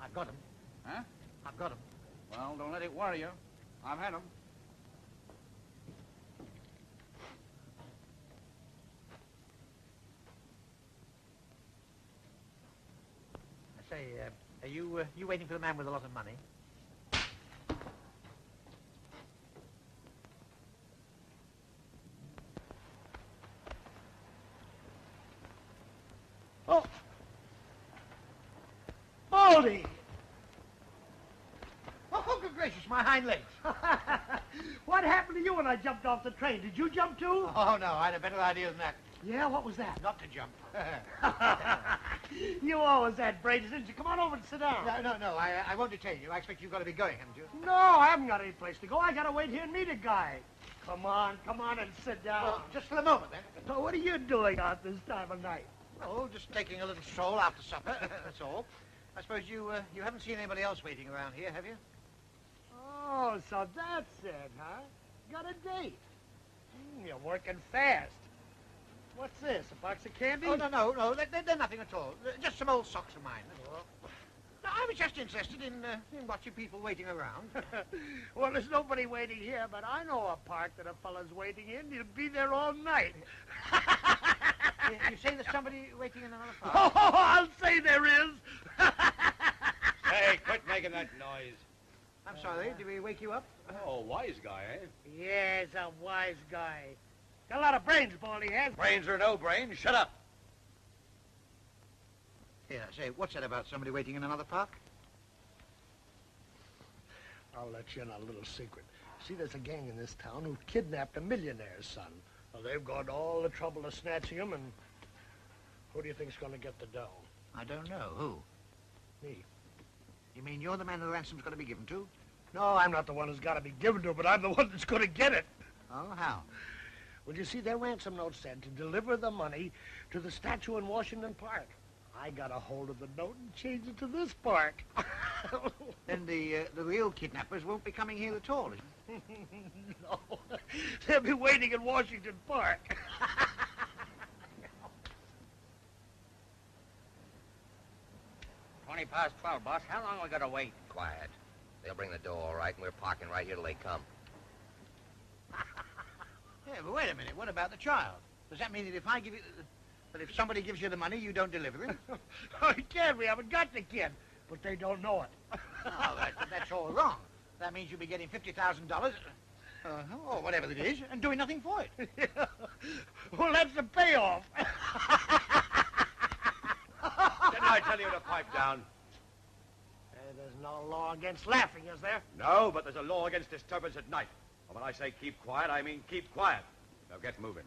I've got him. Huh? I've got him. Well, don't let it worry you. I've had 'em. I say, are you waiting for the man with a lot of money? Oh! Baldy! Oh, good gracious, my hind legs. What happened to you when I jumped off the train? Did you jump too? Oh, no, I had a better idea than that. Yeah, what was that? Not to jump. You always had brains, didn't you? Come on over and sit down. No, I won't detain you. I expect you've got to be going, haven't you? No, I haven't got any place to go. I gotta wait here and meet a guy. Come on and sit down. Well, just for a moment, then. So what are you doing out this time of night? Oh, just taking a little stroll after supper, that's all. I suppose you haven't seen anybody else waiting around here, have you? Oh, so that's it, huh? Got a date. You're working fast. What's this, a box of candy? Oh, no, they're nothing at all. Just some old socks of mine, that's all. No, I was just interested in watching people waiting around. Well, there's nobody waiting here, but I know a park that a fella's waiting in. He'll be there all night. You say there's somebody waiting in another park? Oh, I'll say there is. Hey, quit making that noise. I'm sorry, did we wake you up? Oh, wise guy, eh? Yes, a wise guy. Got a lot of brains, Baldy has. Brains or no brains, shut up. Yeah, say, what's that about somebody waiting in another park? I'll let you in on a little secret. See, there's a gang in this town who kidnapped a millionaire's son. Well, they've gone to all the trouble of snatching him, and who do you think's going to get the dough? I don't know. Who? Me. You mean you're the man the ransom's going to be given to? No, I'm not the one who's got to be given to, but I'm the one that's going to get it. Oh, how? Well, you see, their ransom note said to deliver the money to the statue in Washington Park. I got a hold of the note and changed it to this park. Then the real kidnappers won't be coming here at all, is it? No. They'll be waiting in Washington Park. 20 past 12, boss. How long we gotta wait? Quiet. They'll bring the dough all right, and we're parking right here till they come. Yeah, but wait a minute. What about the child? Does that mean that if I give you... But if somebody gives you the money, you don't deliver him? Oh, you can. We haven't got the kid. But they don't know it. Oh, that's all wrong. That means you'll be getting $50,000, or whatever it is, and doing nothing for it. Well, that's the payoff. Didn't I tell you to pipe down? There's no law against laughing, is there? No, but there's a law against disturbance at night. And when I say keep quiet, I mean keep quiet. Now get moving.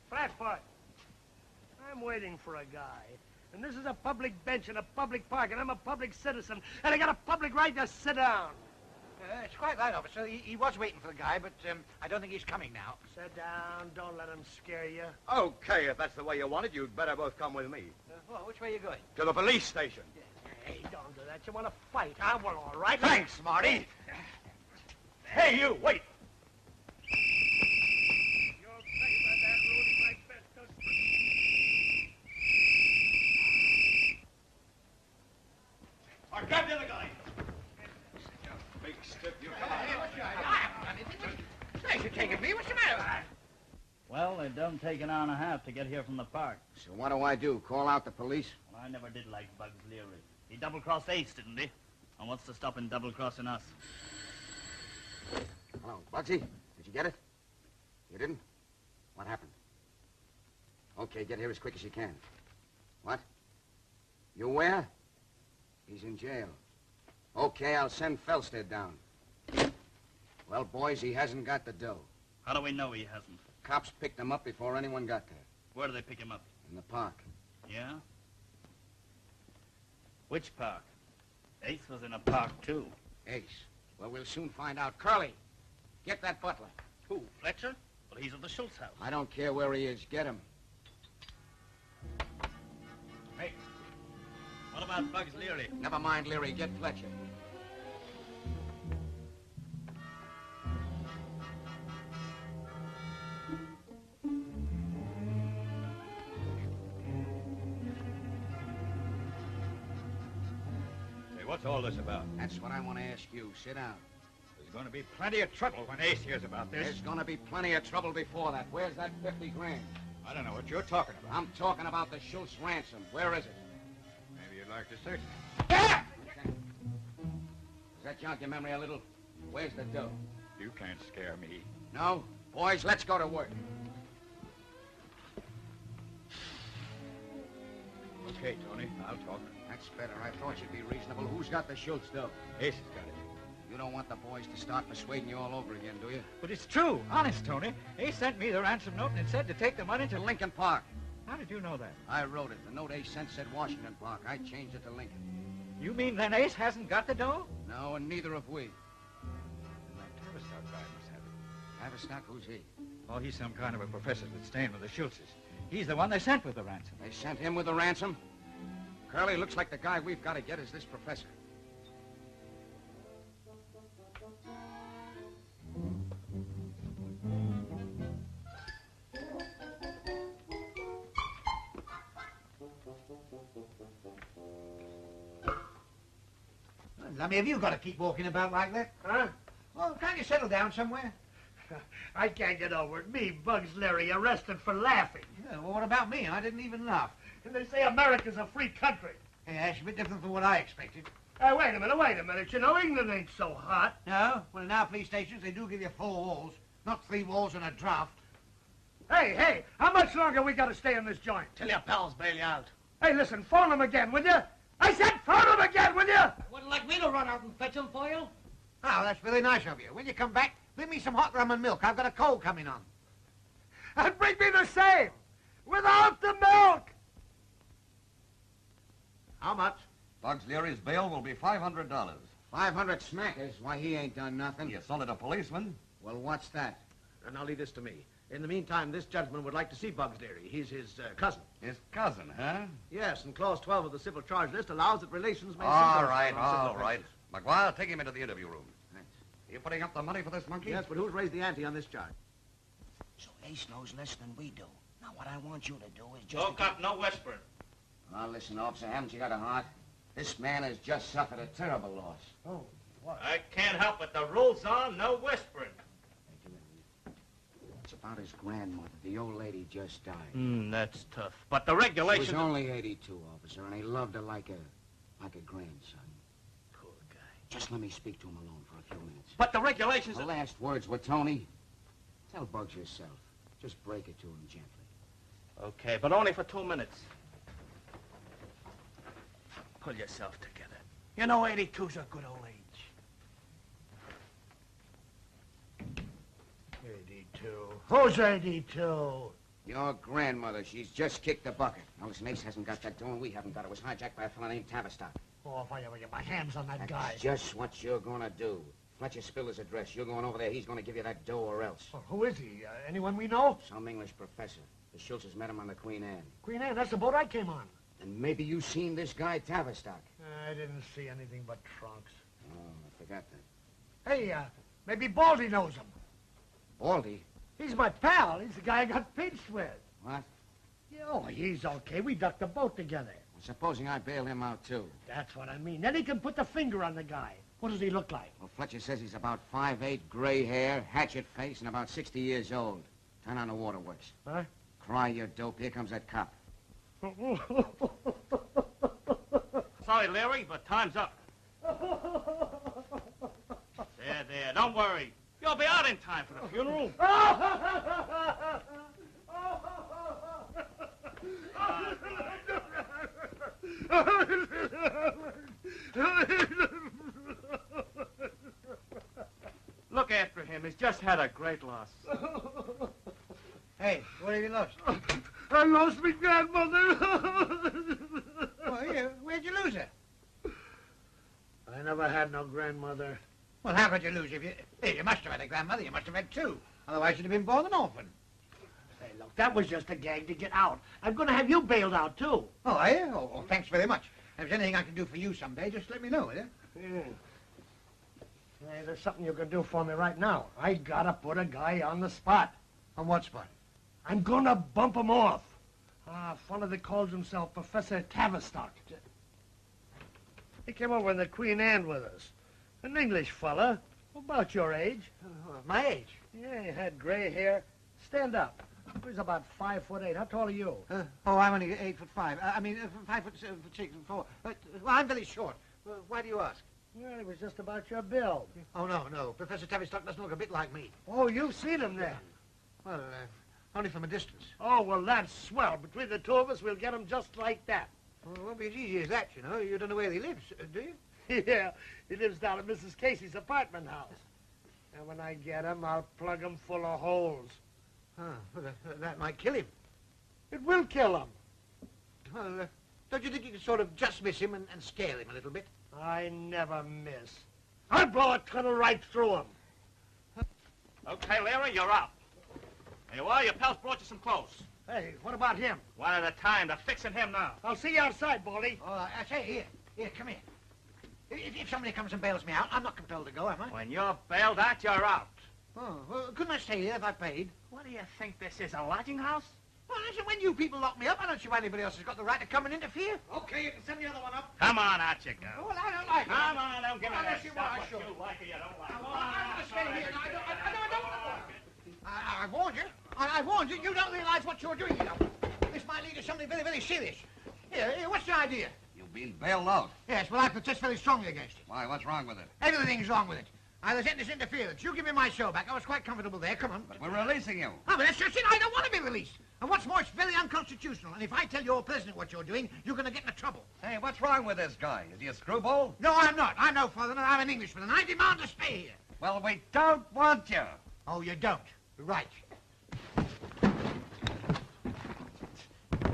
Flatfoot. I'm waiting for a guy. And this is a public bench in a public park, and I'm a public citizen, and I got a public right to sit down. It's quite right, officer. He was waiting for the guy, but I don't think he's coming now. Sit down. Don't let him scare you. Okay, if that's the way you want it, you'd better both come with me. Well, which way are you going? To the police station. Hey, don't do that. You want to fight, huh? Well, all right. Thanks, Marty. Hey, you, wait. Your favor, that ruling my best. Now, grab the other guy. Big stiff, you come on. Thanks for taking me. What's the matter with that? Well, it don't take an hour and a half to get here from the park. So what do I do? Call out the police? Well, I never did like Bugs Leary. He double-crossed Ace, didn't he? And what's to stop him double-crossing us? Hello, Bugsy. Did you get it? You didn't? What happened? Okay, get here as quick as you can. What? You where? He's in jail. Okay, I'll send Felstead down. Well, boys, he hasn't got the dough. How do we know he hasn't? Cops picked him up before anyone got there. Where do they pick him up? In the park. Yeah? Which park? Ace was in a park, too. Ace? Well, we'll soon find out. Curly, get that butler. Who, Fletcher? Well, he's at the Schultz house. I don't care where he is. Get him. Hey, what about Bugs Leary? Never mind Leary. Get Fletcher. Hey, what's all this about? That's what I want to ask you. Sit down. There's going to be plenty of trouble when Ace hears about this. There's going to be plenty of trouble before that. Where's that 50 grand? I don't know what you're talking about. I'm talking about the Schultz ransom. Where is it? Maybe you'd like to search me. Does that jog your memory a little? Where's the dough? You can't scare me. No? Boys, let's go to work. Okay, Tony, I'll talk. That's better. I thought you'd be reasonable. Who's got the Schultz dough? Ace has got it. You don't want the boys to start persuading you all over again, do you? But it's true. Honest, Tony. Ace sent me the ransom note and it said to take the money to... Lincoln Park. How did you know that? I wrote it. The note Ace sent said Washington Park. I changed it to Lincoln. You mean then Ace hasn't got the dough? No, and neither have we. That Tavistock guy must have it. Tavistock? Who's he? Oh, he's some kind of a professor that's staying with the Schultzes. He's the one they sent with the ransom. They sent him with the ransom? Curly, looks like the guy we've got to get is this professor. Lummy, have you got to keep walking about like that? Huh? Well, can't you settle down somewhere? I can't get over it. Me, Bugs Leary, arrested for laughing. Yeah, well, what about me? I didn't even laugh. And they say America's a free country. Hey, that's a bit different from what I expected. Hey, wait a minute. You know, England ain't so hot. No? Well, in our police stations, they do give you 4 walls, not 3 walls and a draft. Hey, how much longer we got to stay in this joint? Till your pals bail you out. Hey, listen, phone him again, will you? I said phone him again, will you? Wouldn't like me to run out and fetch him for you? Oh, that's really nice of you. When you come back, bring me some hot rum and milk. I've got a cold coming on. And bring me the same, without the milk. How much? Bugs Leary's bail will be $500. 500 smackers? Why, he ain't done nothing. He assaulted a policeman. Well, what's that? And now leave this to me. In the meantime, this gentleman would like to see Bugs Leary. He's his cousin. His cousin, huh? Yes, and Clause 12 of the Civil Charge List allows that relations may... All right. McGuire, take him into the interview room. Are you putting up the money for this monkey? Yes, but who's raised the ante on this charge? So Ace knows less than we do. Now, what I want you to do is just... Look up, no whispering. Now, listen, officer, haven't you got a heart? This man has just suffered a terrible loss. Oh, what? I can't help it. The rules are no whispering. It's about his grandmother. The old lady just died. That's tough. But the She regulations... was only 82, officer, and he loved her like a grandson. Poor guy. Just let me speak to him alone for a few minutes. But the regulations... The last words were, Tony, tell Bugs yourself. Just break it to him gently. Okay, but only for 2 minutes. Pull yourself together. You know 82's a good old age. 82. Who's 82? Your grandmother. She's just kicked the bucket. Now, listen, Ace hasn't got that doing. We haven't got it. It was hijacked by a fellow named Tavistock. Oh, if I ever get my hands on that guy. That's just what you're gonna do. Fletcher spilled his address. You're going over there. He's gonna give you that dough or else. Well, who is he? Anyone we know? Some English professor. The Schultzes met him on the Queen Anne. Queen Anne, that's the boat I came on. And maybe you seen this guy, Tavistock. I didn't see anything but trunks. Oh, I forgot that. Hey, maybe Baldy knows him. Baldy? He's my pal. He's the guy I got pinched with. What? Oh, he's okay. We ducked the boat together. Supposing I bail him out, too. That's what I mean. Then he can put the finger on the guy. What does he look like? Well, Fletcher says he's about 5'8", gray hair, hatchet face, and about 60 years old. Turn on the waterworks. Huh? Cry, you dope. Here comes that cop. Sorry, Larry, but time's up. There, don't worry. You'll be out in time for the funeral. Look after him. He's just had a great loss. Hey, what have you lost? I lost my grandmother. Oh, yeah. Where'd you lose her? I never had no grandmother. Well, how could you lose if you... Hey, you must have had a grandmother. You must have had two. Otherwise, you'd have been born an orphan. Hey, look, that was just a gag to get out. I'm going to have you bailed out, too. Oh, are you? Oh, thanks very much. If there's anything I can do for you someday, just let me know, will you? Yeah. Hey, there's something you can do for me right now. I gotta put a guy on the spot. On what spot? I'm gonna bump him off. A fellow that calls himself Professor Tavistock. He came over in the Queen Anne with us. An English fella, about your age. My age? Yeah, he had gray hair. Stand up. He's about 5'8". How tall are you? Oh, I'm only 8'5". I mean, 5'6". Well, I'm very short. Why do you ask? Well, it was just about your build. Oh, no. Professor Tavistock doesn't look a bit like me. Oh, you've seen him then? Well, only from a distance. Oh, well, that's swell. Between the two of us, we'll get him just like that. Well, it won't be as easy as that, you know. You don't know where he lives, do you? Yeah, he lives down at Mrs. Casey's apartment house. And when I get him, I'll plug him full of holes. Huh, well, that might kill him. It will kill him. Well, don't you think you could sort of just miss him and scare him a little bit? I never miss. I'll blow a tunnel right through him. Okay, Larry, you're out. There you are. Your pals brought you some clothes. Hey, what about him? One at a time. They're fixing him now. I'll see you outside, Baldy. Oh, I say, here, come here. If somebody comes and bails me out, I'm not compelled to go, am I? When you're bailed out, you're out. Oh, well, couldn't I stay here if I paid? What do you think this is, a lodging house? Well, listen, when you people lock me up, I don't see why anybody else has got the right to come and interfere. Okay, you can send the other one up. Come on, out you go. Well, I don't like it. Come on, don't give me I that don't see why I stuff. should. You like it, you don't like it. I'm going to stay here. I don't want to go. I warned you. I warned you. You don't realize what you're doing, you know. This might lead to something very, very serious. Here, what's the idea? You've been bailed out. Yes, well, I protest very strongly against it. Why, what's wrong with it? Everything's wrong with it. There's this interference. You give me my show back. I was quite comfortable there. Come on. But we're releasing you. Oh, but that's just it. I don't want to be released. And what's more, it's very unconstitutional. And if I tell your president what you're doing, you're going to get into trouble. Hey, what's wrong with this guy? Is he a screwball? No, I'm not. I'm no foreigner. I'm an Englishman, and I demand to stay here. Well, we don't want you. Oh, you don't? Right.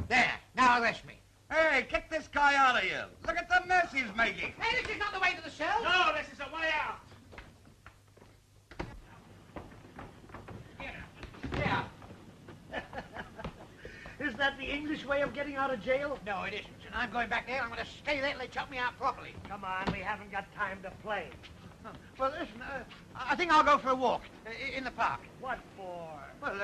There. Now arrest me. Hey, kick this guy out of here. Look at the mess he's making. Hey, this is not the way to the cell. No, this is a way out. Yeah. Is that the English way of getting out of jail? No, it isn't. And I'm going back there. I'm going to stay there till they chop me out properly. Come on, we haven't got time to play. Well, listen, I think I'll go for a walk in the park. What for? Well,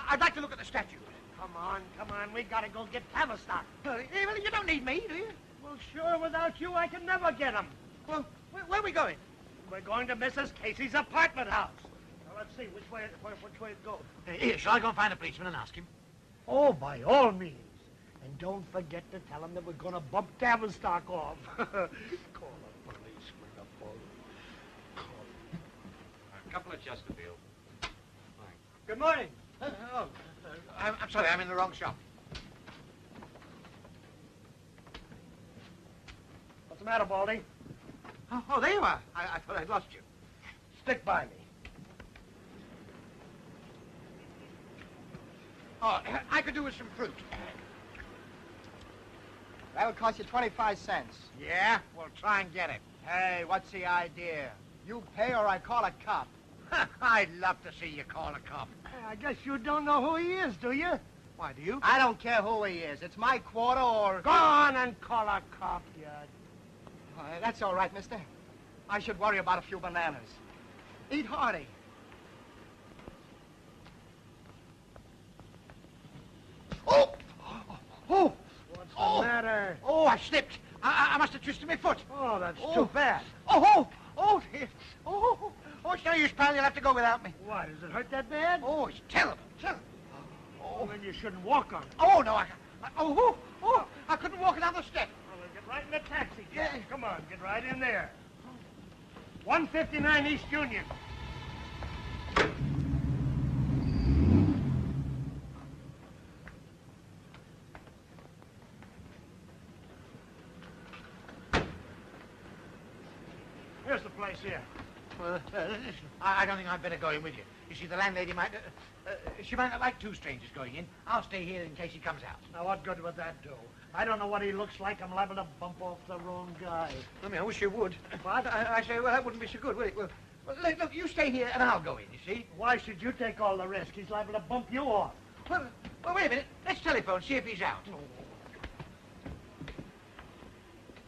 I'd like to look at the statues. Come on, we gotta go get Tavistock. Well, you don't need me, do you? Well, sure, without you, I can never get him. Well, where are we going? We're going to Mrs. Casey's apartment house. Now, let's see, which way it goes? Here, shall I go and find a policeman and ask him? Oh, by all means. And don't forget to tell him that we're going to bump Tavistock off. Call a policeman, a police. A couple of Chesterfield. Good morning. I'm sorry, I'm in the wrong shop. What's the matter, Baldy? Oh, there you are. I thought I'd lost you. Stick by me. Oh, I could do with some fruit. That would cost you 25 cents. Yeah? Well, try and get it. Hey, what's the idea? You pay or I call a cop. I'd love to see you call a cop. I guess you don't know who he is, do you? Why, do you? I don't care who he is. It's my quarter or... Go on and call a cop, you... that's all right, mister. I should worry about a few bananas. Eat hearty. Oh! What's the matter? slipped. I must have twisted my foot. Oh, that's too bad. Dear. Oh, it's no use, pal. You'll have to go without me. Why, does it hurt that bad? Oh, it's terrible. Oh, then you shouldn't walk on it. Oh, no, I couldn't walk down the step. Well, then get right in the taxi. Yeah. Come on, get right in there. 159 East Union. Here's the place here. Well, listen, I don't think I'd better go in with you. You see, the landlady might... she might not like two strangers going in. I'll stay here in case he comes out. Now, what good would that do? I don't know what he looks like. I'm liable to bump off the wrong guy. I mean, I wish you would. What? I say, well, that wouldn't be so good, would it? Well, look, you stay here and I'll go in, you see? Why should you take all the risk? He's liable to bump you off. Well, wait a minute. Let's telephone, see if he's out.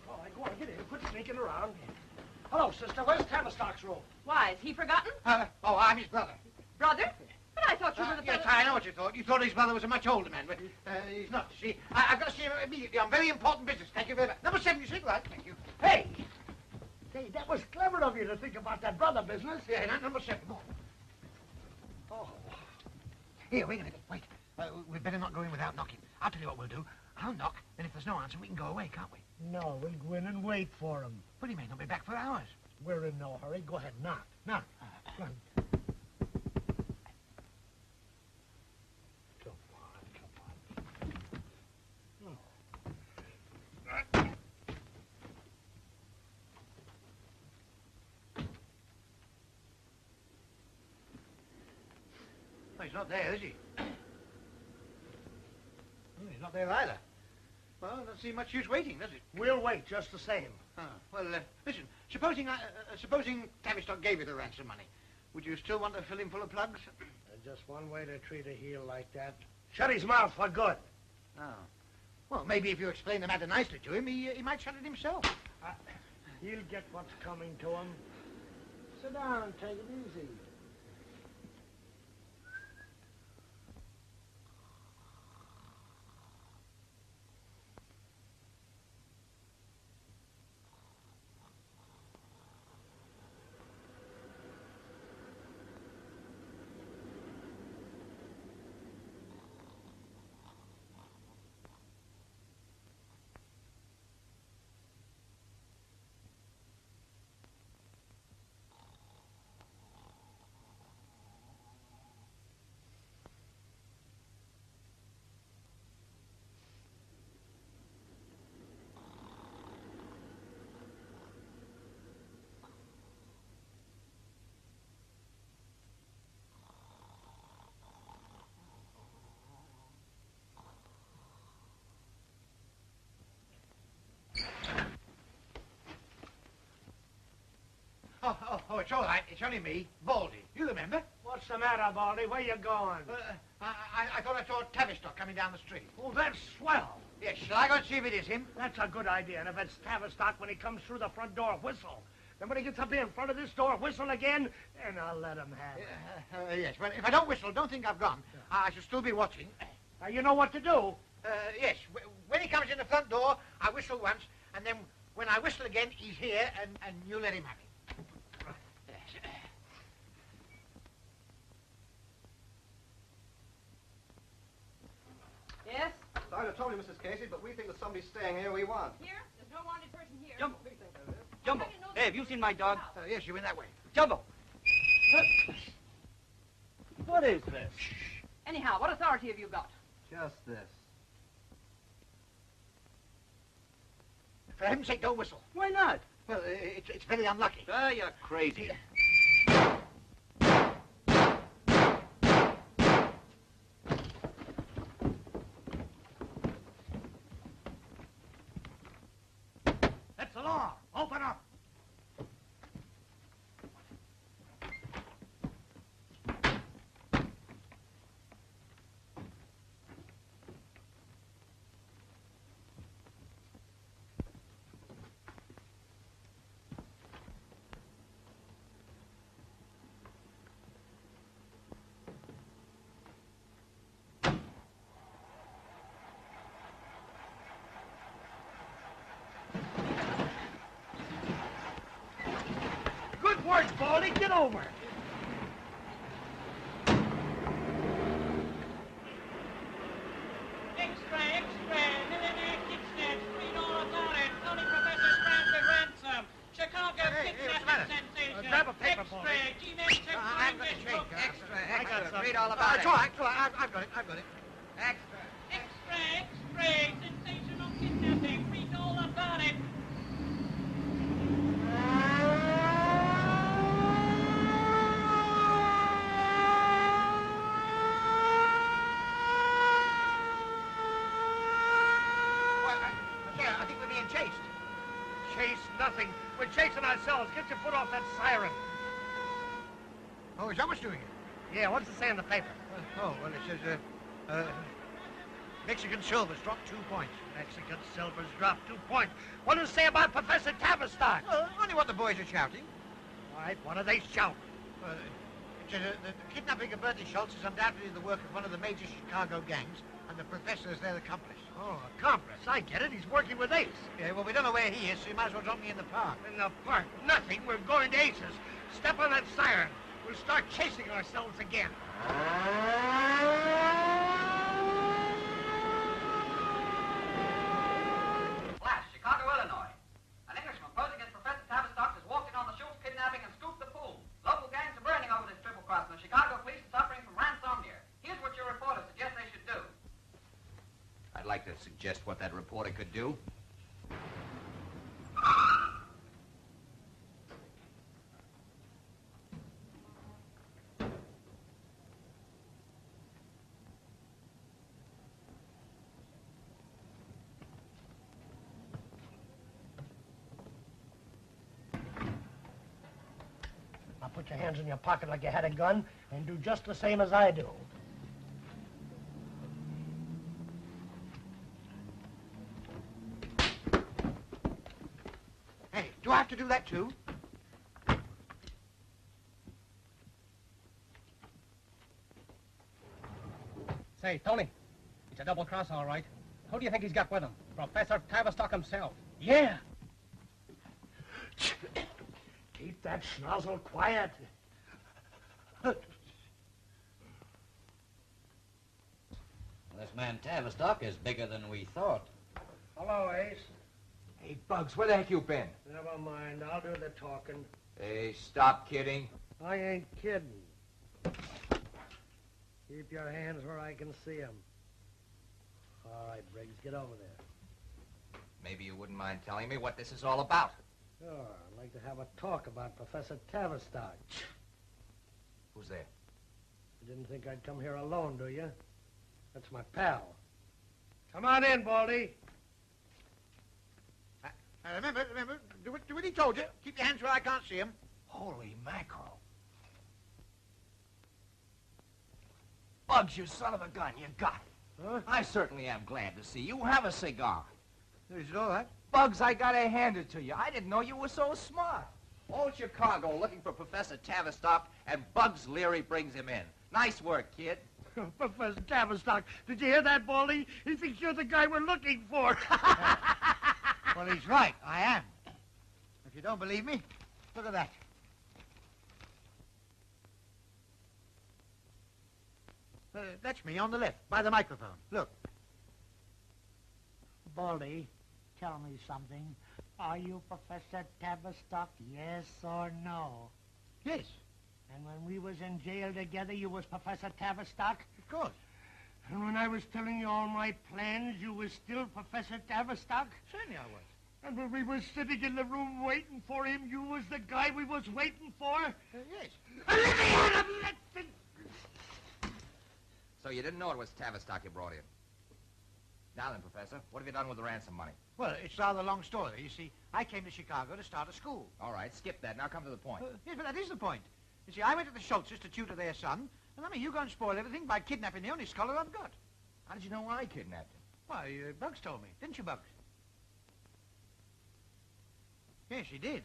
All right, go on, get in. Quit sneaking around. Hello, sister. Where's Tavistock's room? Why, is he forgotten? I'm his brother. Brother? But I thought you were the Yes, brother... I know what you thought. You thought his brother was a much older man, but he's not, you see. I've got to see him immediately on very important business. Thank you very much. Number 7, you see? Right, thank you. Hey, that was clever of you to think about that brother business. Yeah, number 7. Oh. Here, wait a minute. Wait. We'd better not go in without knocking. I'll tell you what we'll do. I'll knock, and if there's no answer, we can go away, can't we? No, we'll go in and wait for him. But he may not be back for hours. We're in no hurry. Go ahead, knock. Knock. Come on. Oh, he's not there, is he? He's not there either. Well, it doesn't seem much use waiting, does it? We'll wait just the same. Well, listen, supposing Tavistock gave you the ransom money, would you still want to fill him full of plugs? Just one way to treat a heel like that. Shut his mouth for good. Oh. Well, maybe if you explain the matter nicely to him, he might shut it himself. He'll get what's coming to him. Sit down and take it easy. Oh, it's all right. It's only me, Baldy. You remember? What's the matter, Baldy? Where you going? I thought I saw Tavistock coming down the street. Oh, that's swell. Yes, shall I go and see if it is him? That's a good idea. And if it's Tavistock, when he comes through the front door, whistle. Then when he gets up here in front of this door, whistle again, and I'll let him have it. Yes, well, if I don't whistle, don't think I've gone. I shall still be watching. You know what to do? Yes, when he comes in the front door, I whistle once, and then when I whistle again, he's here, and you let him have it. Yes? Sorry to trouble you, Mrs. Casey, but we think there's somebody staying here we want. Here? There's no wanted person here. Jumbo. Jumbo. Hey, have you seen my dog? Yes, you went that way. Jumbo. What is this? Anyhow, what authority have you got? Just this. For heaven's sake, don't whistle. Why not? Well, it's very unlucky. Ah, you're crazy. That's the law. Open up. Baldy, get over. Extra, millionaire kid snatch, $3 about it. Tony Professor Stranded ransom. Chicago kidnapping sensation. Grab a paper, Baldy. I've got $3 about It's it. all right. I've got it. Extra, sensational kidnapping, $3 about it. I think we're being chased. Chase nothing. We're chasing ourselves. Get your foot off that siren. Oh, is that what's doing it? Yeah, what's it say in the paper? Well, it says, Mexican silver's dropped 2 points. Mexican silver's dropped 2 points. What does it say about Professor Tavistock? Only what the boys are shouting. All right, what are they shouting? The kidnapping of Bertie Schultz is undoubtedly the work of one of the major Chicago gangs, and the professor is their accomplice. Oh, accomplice. I get it. He's working with Ace. Yeah, well, we don't know where he is, so you might as well drop me in the park. In the park? Nothing. We're going to Ace's. Step on that siren. We'll start chasing ourselves again. Flash, Chicago, Illinois. An Englishman posing as Professor Tavistock has walked in on the Schultz kidnapping and scooped the pool. Local gangs are burning over this triple cross, and the Chicago police are suffering from ransomnia. Here's what your reporter suggests they should do. I'd like to suggest what that reporter could do. Now put your hands in your pocket like you had a gun and do just the same as I do. Hey, do I have to do that too? Say, Tony, it's a double cross, all right. Who do you think he's got with him? Professor Tavistock himself. Yeah. Keep that schnozzle quiet. This man Tavistock is bigger than we thought. Hello, Ace. Hey, Bugs, where the heck you been? Never mind. I'll do the talking. Hey, stop kidding. I ain't kidding. Keep your hands where I can see them. All right, Briggs, get over there. Maybe you wouldn't mind telling me what this is all about. Sure, I'd like to have a talk about Professor Tavistock. Who's there? You didn't think I'd come here alone, do you? That's my pal. Come on in, Baldy. Remember, do what he told you. Keep your hands where I can't see him. Holy mackerel. Bugs, you son of a gun, you got it. Huh? I certainly am glad to see you. Have a cigar. Is it all right? Bugs, I gotta hand it to you. I didn't know you were so smart. All Chicago looking for Professor Tavistock, and Bugs Leary brings him in. Nice work, kid. Professor Tavistock, did you hear that, Baldy? He thinks you're the guy we're looking for. Well, he's right. I am. If you don't believe me, look at that. That's me on the left, by the microphone. Look. Baldy, tell me something. Are you Professor Tavistock, yes or no? Yes. And when we was in jail together, you was Professor Tavistock? Of course. And when I was telling you all my plans, you was still Professor Tavistock? Certainly I was. And when we was sitting in the room waiting for him, you was the guy we was waiting for? Yes. Let me out of that thing! So you didn't know it was Tavistock you brought in? Now then, Professor, what have you done with the ransom money? Well, it's rather a long story. You see, I came to Chicago to start a school. All right, skip that. Now come to the point. Yes, but that is the point. You see, I went to the Schultzes to tutor their son, and I mean, you go and spoil everything by kidnapping the only scholar I've got. How did you know I kidnapped him? Why, Bugs told me. Didn't you, Bugs? Yes, he did.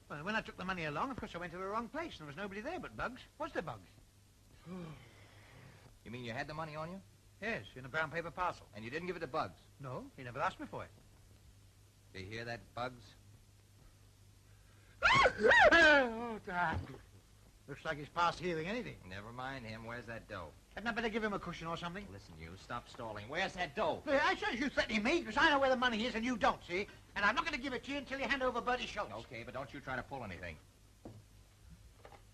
Well, when I took the money along, of course, I went to the wrong place, and there was nobody there but Bugs. Was there, Bugs? You mean you had the money on you? Yes, in a brown paper parcel. And you didn't give it to Bugs? No, he never asked me for it. Do you hear that, Bugs? Oh, God. Looks like he's past hearing anything. Never mind him. Where's that dough? Hadn't I better give him a cushion or something? Listen, you, stop stalling. Where's that dough? Hey, I said you threatening me because I know where the money is and you don't, see? And I'm not going to give it to you until you hand over Bertie Schultz. Okay, but don't you try to pull anything.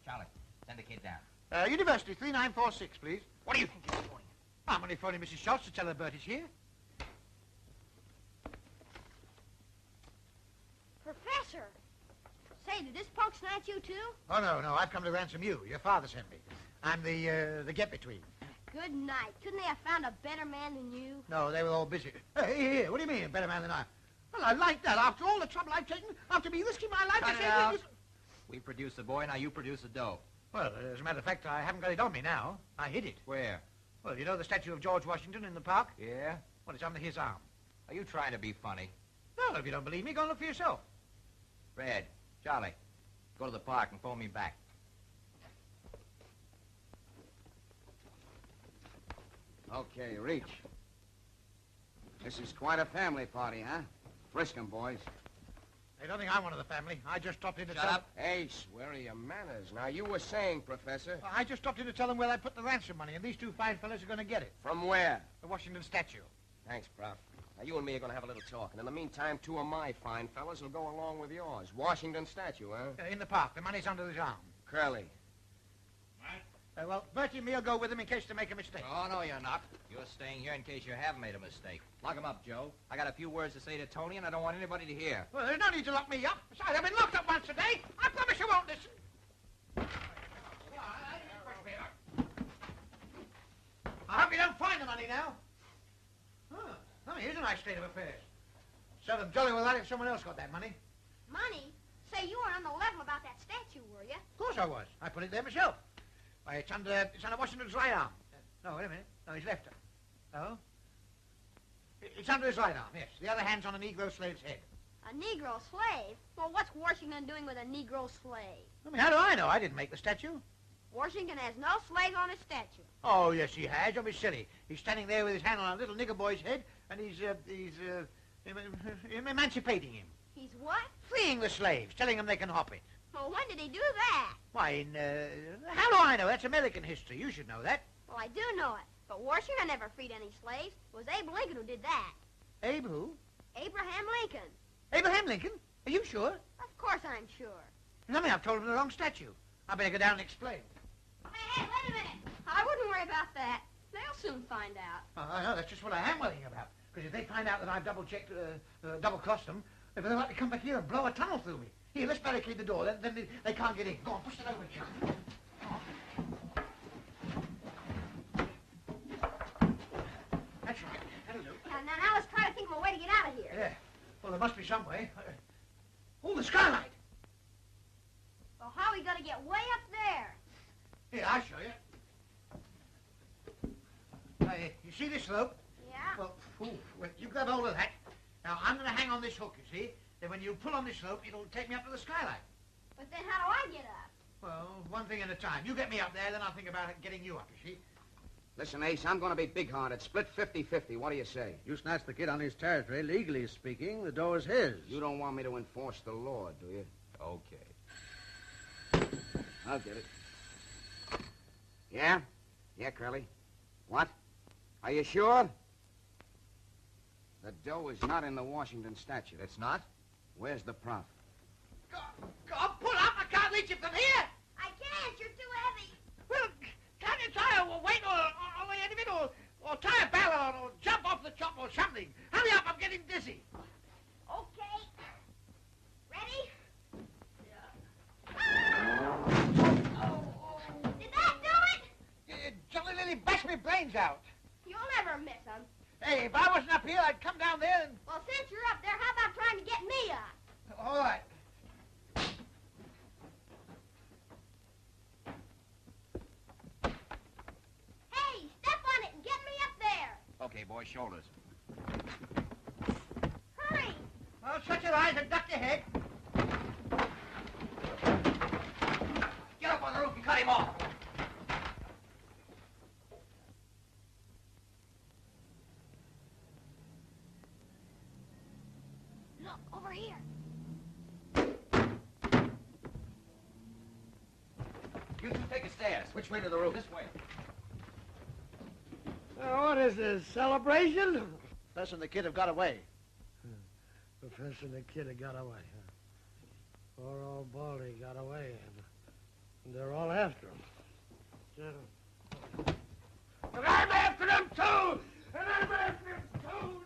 Charlie, send the kid down. University 3946, please. What do you think you're doing? I'm only phoning Mrs. Schultz to tell her Bertie's here. Professor! Say, did this punk snatch you, too? Oh, no, I've come to ransom you. Your father sent me. I'm the get-between. Good night. Couldn't they have found a better man than you? No, they were all busy. Hey, what do you mean, a better man than I? Well, I like that. After all the trouble I've taken, after me risking my life... Cut it out. We produce the boy, now you produce the dough. Well, as a matter of fact, I haven't got it on me now. I hid it. Where? Well, you know the statue of George Washington in the park? Yeah? Well, it's under his arm. Are you trying to be funny? No, if you don't believe me, go and look for yourself. Red, Charlie, go to the park and phone me back. Okay, reach. This is quite a family party, huh? Frisk 'em, boys. They don't think I'm one of the family. I just stopped in to Shut tell up. Hey, swear of your manners. Now, you were saying, Professor. I just stopped in to tell them where I put the ransom money, and these two fine fellas are going to get it. From where? The Washington statue. Thanks, Prof. Now, you and me are going to have a little talk. And in the meantime, two of my fine fellas will go along with yours. Washington statue, huh? In the park. The money's under his arm. Curly. Well, Bertie and me will go with him in case they make a mistake. Oh, no, you're not. You're staying here in case you have made a mistake. Lock him up, Joe. I got a few words to say to Tony, and I don't want anybody to hear. Well, there's no need to lock me up. Besides, I've been locked up once a day. I promise you won't listen. I hope you don't find the money now. Oh, here's a nice state of affairs. Serve them jolly well that if someone else got that money. Money? Say, you weren't on the level about that statue, were you? Of course I was. I put it there myself. Why, it's under Washington's right arm. No, wait a minute. No, his left arm. Oh? It's under his right arm, yes. The other hand's on a Negro slave's head. A Negro slave? Well, what's Washington doing with a Negro slave? I mean, how do I know? I didn't make the statue. Washington has no slaves on his statue. Oh, yes, he has. Don't be silly. He's standing there with his hand on a little nigger boy's head, and he's emancipating him. He's what? Freeing the slaves, telling them they can hop it. Well, when did he do that? Why, how do I know? That's American history. You should know that. Well, I do know it. But Washington never freed any slaves. It was Abe Lincoln who did that. Abe who? Abraham Lincoln. Abraham Lincoln? Are you sure? Of course I'm sure. I mean, I've told him the wrong statue. I better go down and explain. Hey, wait a minute. I wouldn't worry about that. They'll soon find out. I know, that's just what I am worrying about. Because if they find out that I've double-checked, double-crossed them, if they're like to come back here and blow a tunnel through me. Here, let's barricade the door, then they can't get in. Go on, push it over, John. That's right. That'll do. Now let's try to think of a way to get out of here. Yeah. Well, there must be some way. Oh, the skylight. Well, how are we going to get way up there? Here, I'll show you. You see this rope? Yeah. Well, you grab hold of that. Now, I'm going to hang on this hook, you see? Then when you pull on this rope, it'll take me up to the skylight. But then how do I get up? Well, one thing at a time. You get me up there, then I'll think about getting you up, you see? Listen, Ace, I'm going to be big-hearted. Split 50-50. What do you say? You snatched the kid on his territory. Legally speaking, the door is his. You don't want me to enforce the law, do you? Okay. I'll get it. Yeah? Yeah, Curly. What? Are you sure? The dough is not in the Washington statue. It's not? Where's the prof? Go, pull up! I can't reach it from here! I can't. You're too heavy. Well, can't you tie a weight on the end of it, or tie a barrel on, or jump off the chop or something? Hurry up, I'm getting dizzy. Okay. Ready? Did that do it? Jolly Lily bashed my brains out. You'll never miss them. Hey, if I wasn't up here, I'd come down there and... Well, since you're up there, how about trying to get me up? All right. Hey, step on it and get me up there. Okay, boys, shoulders. Hurry. Well, shut your eyes and duck your head. Get up on the roof and cut him off. Look, over here. You upstairs. Which way to the roof? This way. What is this, celebration? Professor and the kid have got away. Professor and the kid have got away. Poor old Baldy got away, and they're all after him. And I'm after him, too! And I'm after him, too!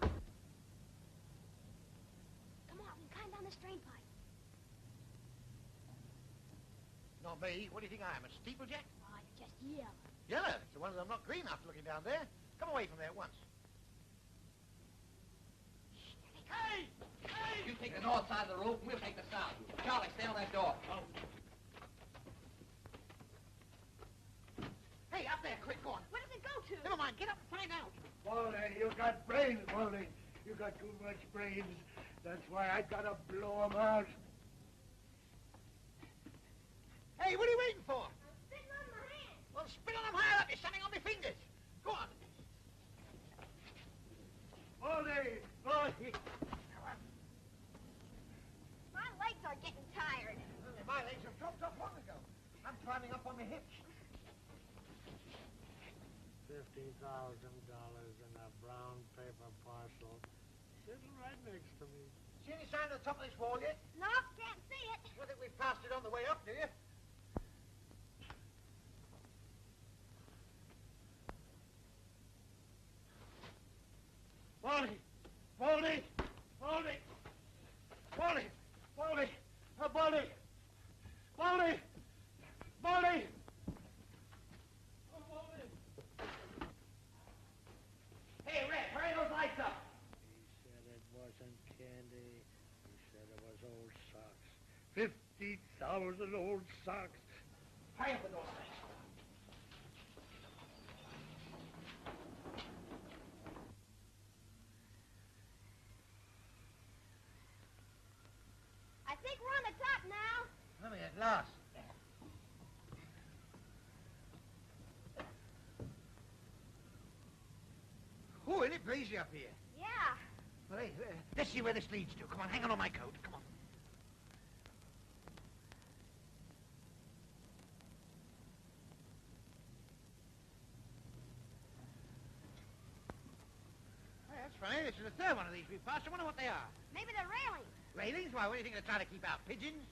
Come on, we climb down this drain pipe. Not me. What do you think I am, a steeplejack? Oh, you're just yellow. Yellow. It's the one that I'm not green after looking down there. Come away from there at once. Hey! Hey! You take the north side of the rope, and we'll take the south. Charlie, stay on that door. Oh. Hey, up there, quick, go on. Where does it go to? Never mind, get up and find out. Baldy, you got brains, Baldy. You got too much brains. That's why I gotta blow 'em out. Hey, what are you waiting for? I'm spitting on my hand. Well, spit on them higher up. You're standing on my fingers. Go on. Baldy! Baldy! My legs are getting tired. My legs have dropped off long ago. I'm climbing up on my hips. $50,000 in a brown paper parcel sitting right next to me. See any sign at the top of this wall yet? No, can't see it. You think we passed it on the way up, do you? Baldy! Baldy! Baldy! Baldy! Baldy! Baldy! Baldy! Baldy! Hey, Red, hurry those lights up. He said it wasn't candy. He said it was old socks. 50,000 old socks. Hurry up with those things. I think we're on the top now. Let me at last. Oh, isn't it breezy up here? Yeah. Well, hey, let's see where this leads to. Come on, hang on my coat. Come on. Hey, that's funny. This is the third one of these we've passed. I wonder what they are. Maybe they're railings. Railings? Why, what do you think they're trying to keep out? Pigeons?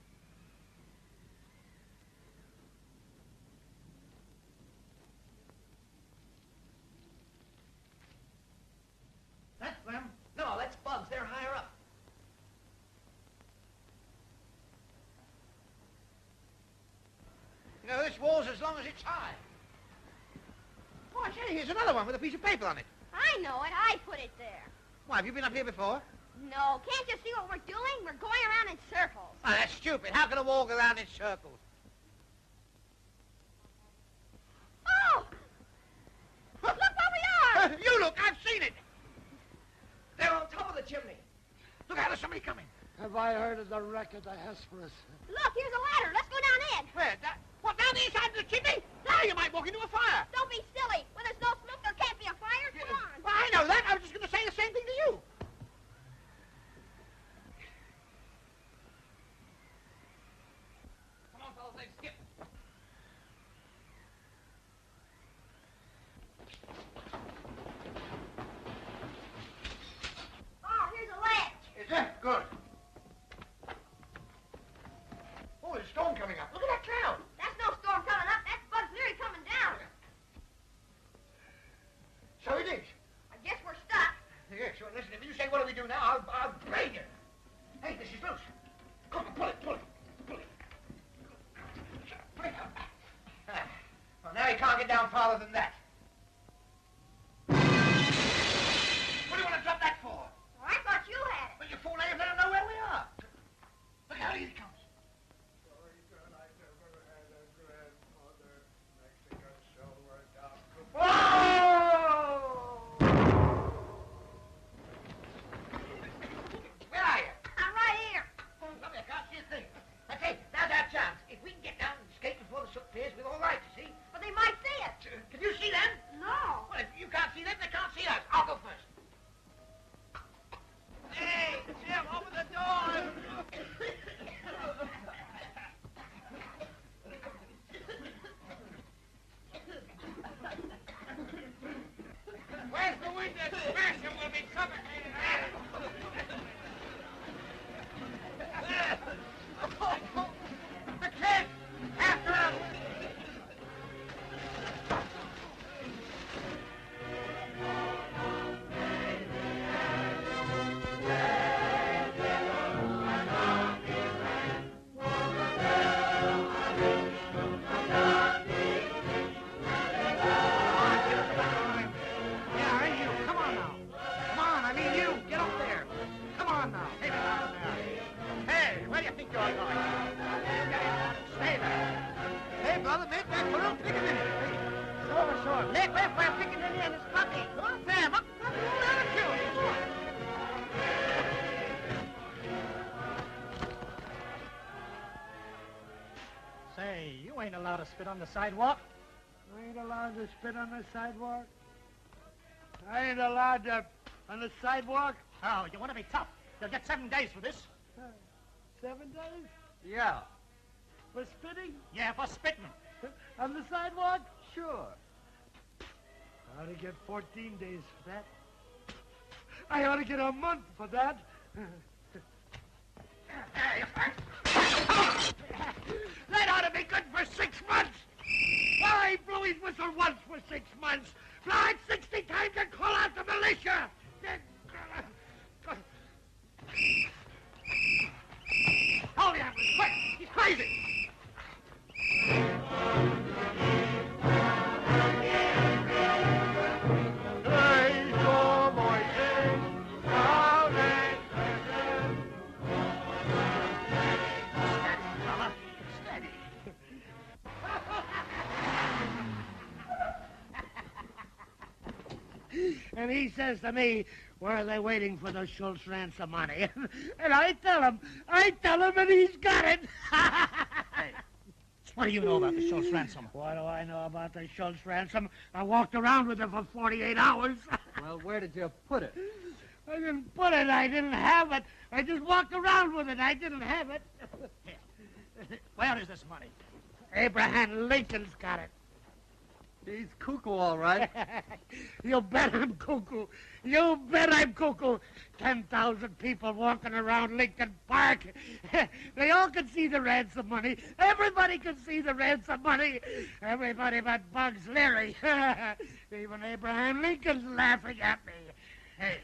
That's them. No, that's bugs. They're higher up. You know, this wall's as long as it's high. Oh, I say, here's another one with a piece of paper on it. I know it. I put it there. Why, have you been up here before? No, can't you see what we're doing? We're going around in circles. Oh, that's stupid. How can a wall go around in circles? Oh! Look where we are! You look, I've seen it. They're on top of the chimney. Look out, there's somebody coming. Have I heard of the wreck of the Hesperus? Look, here's a ladder. Let's go down in. Where? What, down the inside of the chimney? Now you might walk into a fire. Don't be silly. When there's no smoke, there can't be a fire. Come on. Well, I know that. I was just going to say the same thing to you. Come on, fellas, let's skip. Oh, here's a ledge. Is that good? Oh, there's a storm coming up. Look at that cloud. That's no storm coming up. That's Bugs Leary coming down. So it is. I guess we're stuck. Yeah, sure. Listen, if you say what do we do now, I'll brain you. Hey, this is loose. Come on, pull it, pull it, pull it. Pull it out. Well, now you can't get down farther than that. What do you want to drop that for? Well, I thought you had it. Well, you fool, now you better know where we are. Look out, here he comes. Where are you? I'm right here. Lovely, I can't see a thing. Okay, now's our chance. If we can get down and escape before the soot clears, we're all right, you see? But they might see us. Can you see brother. Make that for a pickaninny. Sure. Let left for a pickaninny and his puppy. Oh, damn, up, down and kill you. Say, you ain't allowed to spit on the sidewalk. I ain't allowed to spit on the sidewalk. I ain't allowed to on the sidewalk. Oh, you want to be tough. You'll get 7 days for this. 7 days? Yeah. For spitting? Yeah, for spitting. On the sidewalk? Sure. I ought to get 14 days for that. I ought to get a month for that. That ought to be good for 6 months. Why, blew his whistle once for 6 months. Fly it 60 times and call out the militia. Hold him, quick! He's crazy! And he says to me, where are they waiting for the Schultz ransom money? And I tell him, and he's got it. Hey, what do you know about the Schultz ransom? What do I know about the Schultz ransom? I walked around with it for 48 hours. Well, where did you put it? I didn't put it. I didn't have it. I just walked around with it. I didn't have it. Where is this money? Abraham Lincoln's got it. He's cuckoo, all right. You bet I'm cuckoo. You bet I'm cuckoo. 10,000 people walking around Lincoln Park. They all can see the ransom money. Everybody can see the ransom money. Everybody but Bugs Leary. Even Abraham Lincoln's laughing at me. Hey,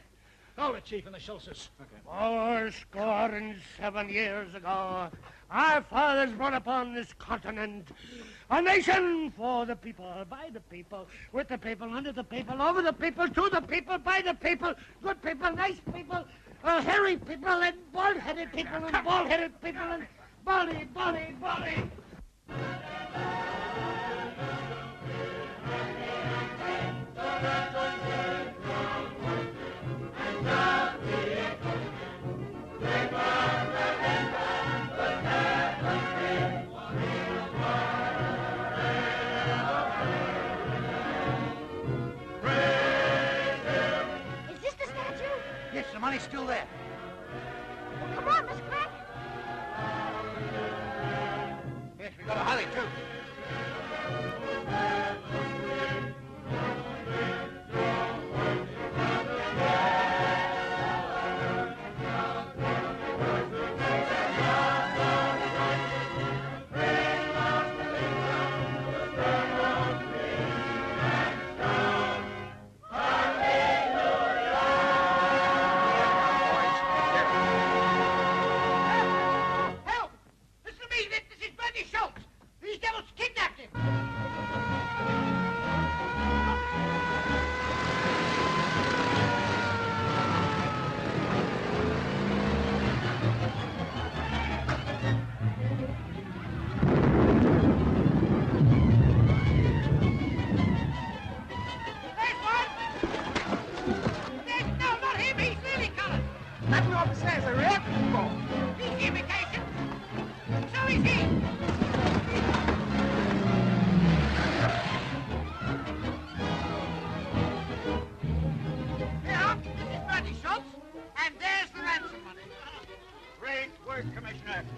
hold it, Chief, and the Schultzes. Okay. 407 years ago, our fathers brought upon this continent a nation for the people, by the people, with the people, under the people, over the people, to the people, by the people, good people, nice people, hairy people, and bald-headed people, and bald-headed people, and baldy. Yes, the money's still there. Well, come on, Miss Crack. Yes, we got a hurry, too.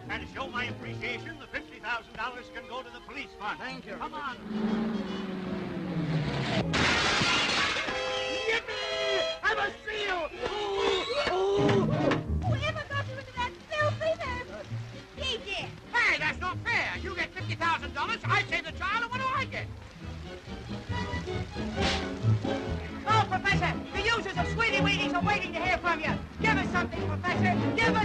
And to show my appreciation, the $50,000 can go to the police fund. Thank you. Come on. Yippee! I'm a seal! Whoever got you into that filthy mess? He did. Hey, that's not fair. You get $50,000, I save the child, and what do I get? Oh, Professor, the users of Sweetie Weenies are waiting to hear from you. Give us something, Professor. Give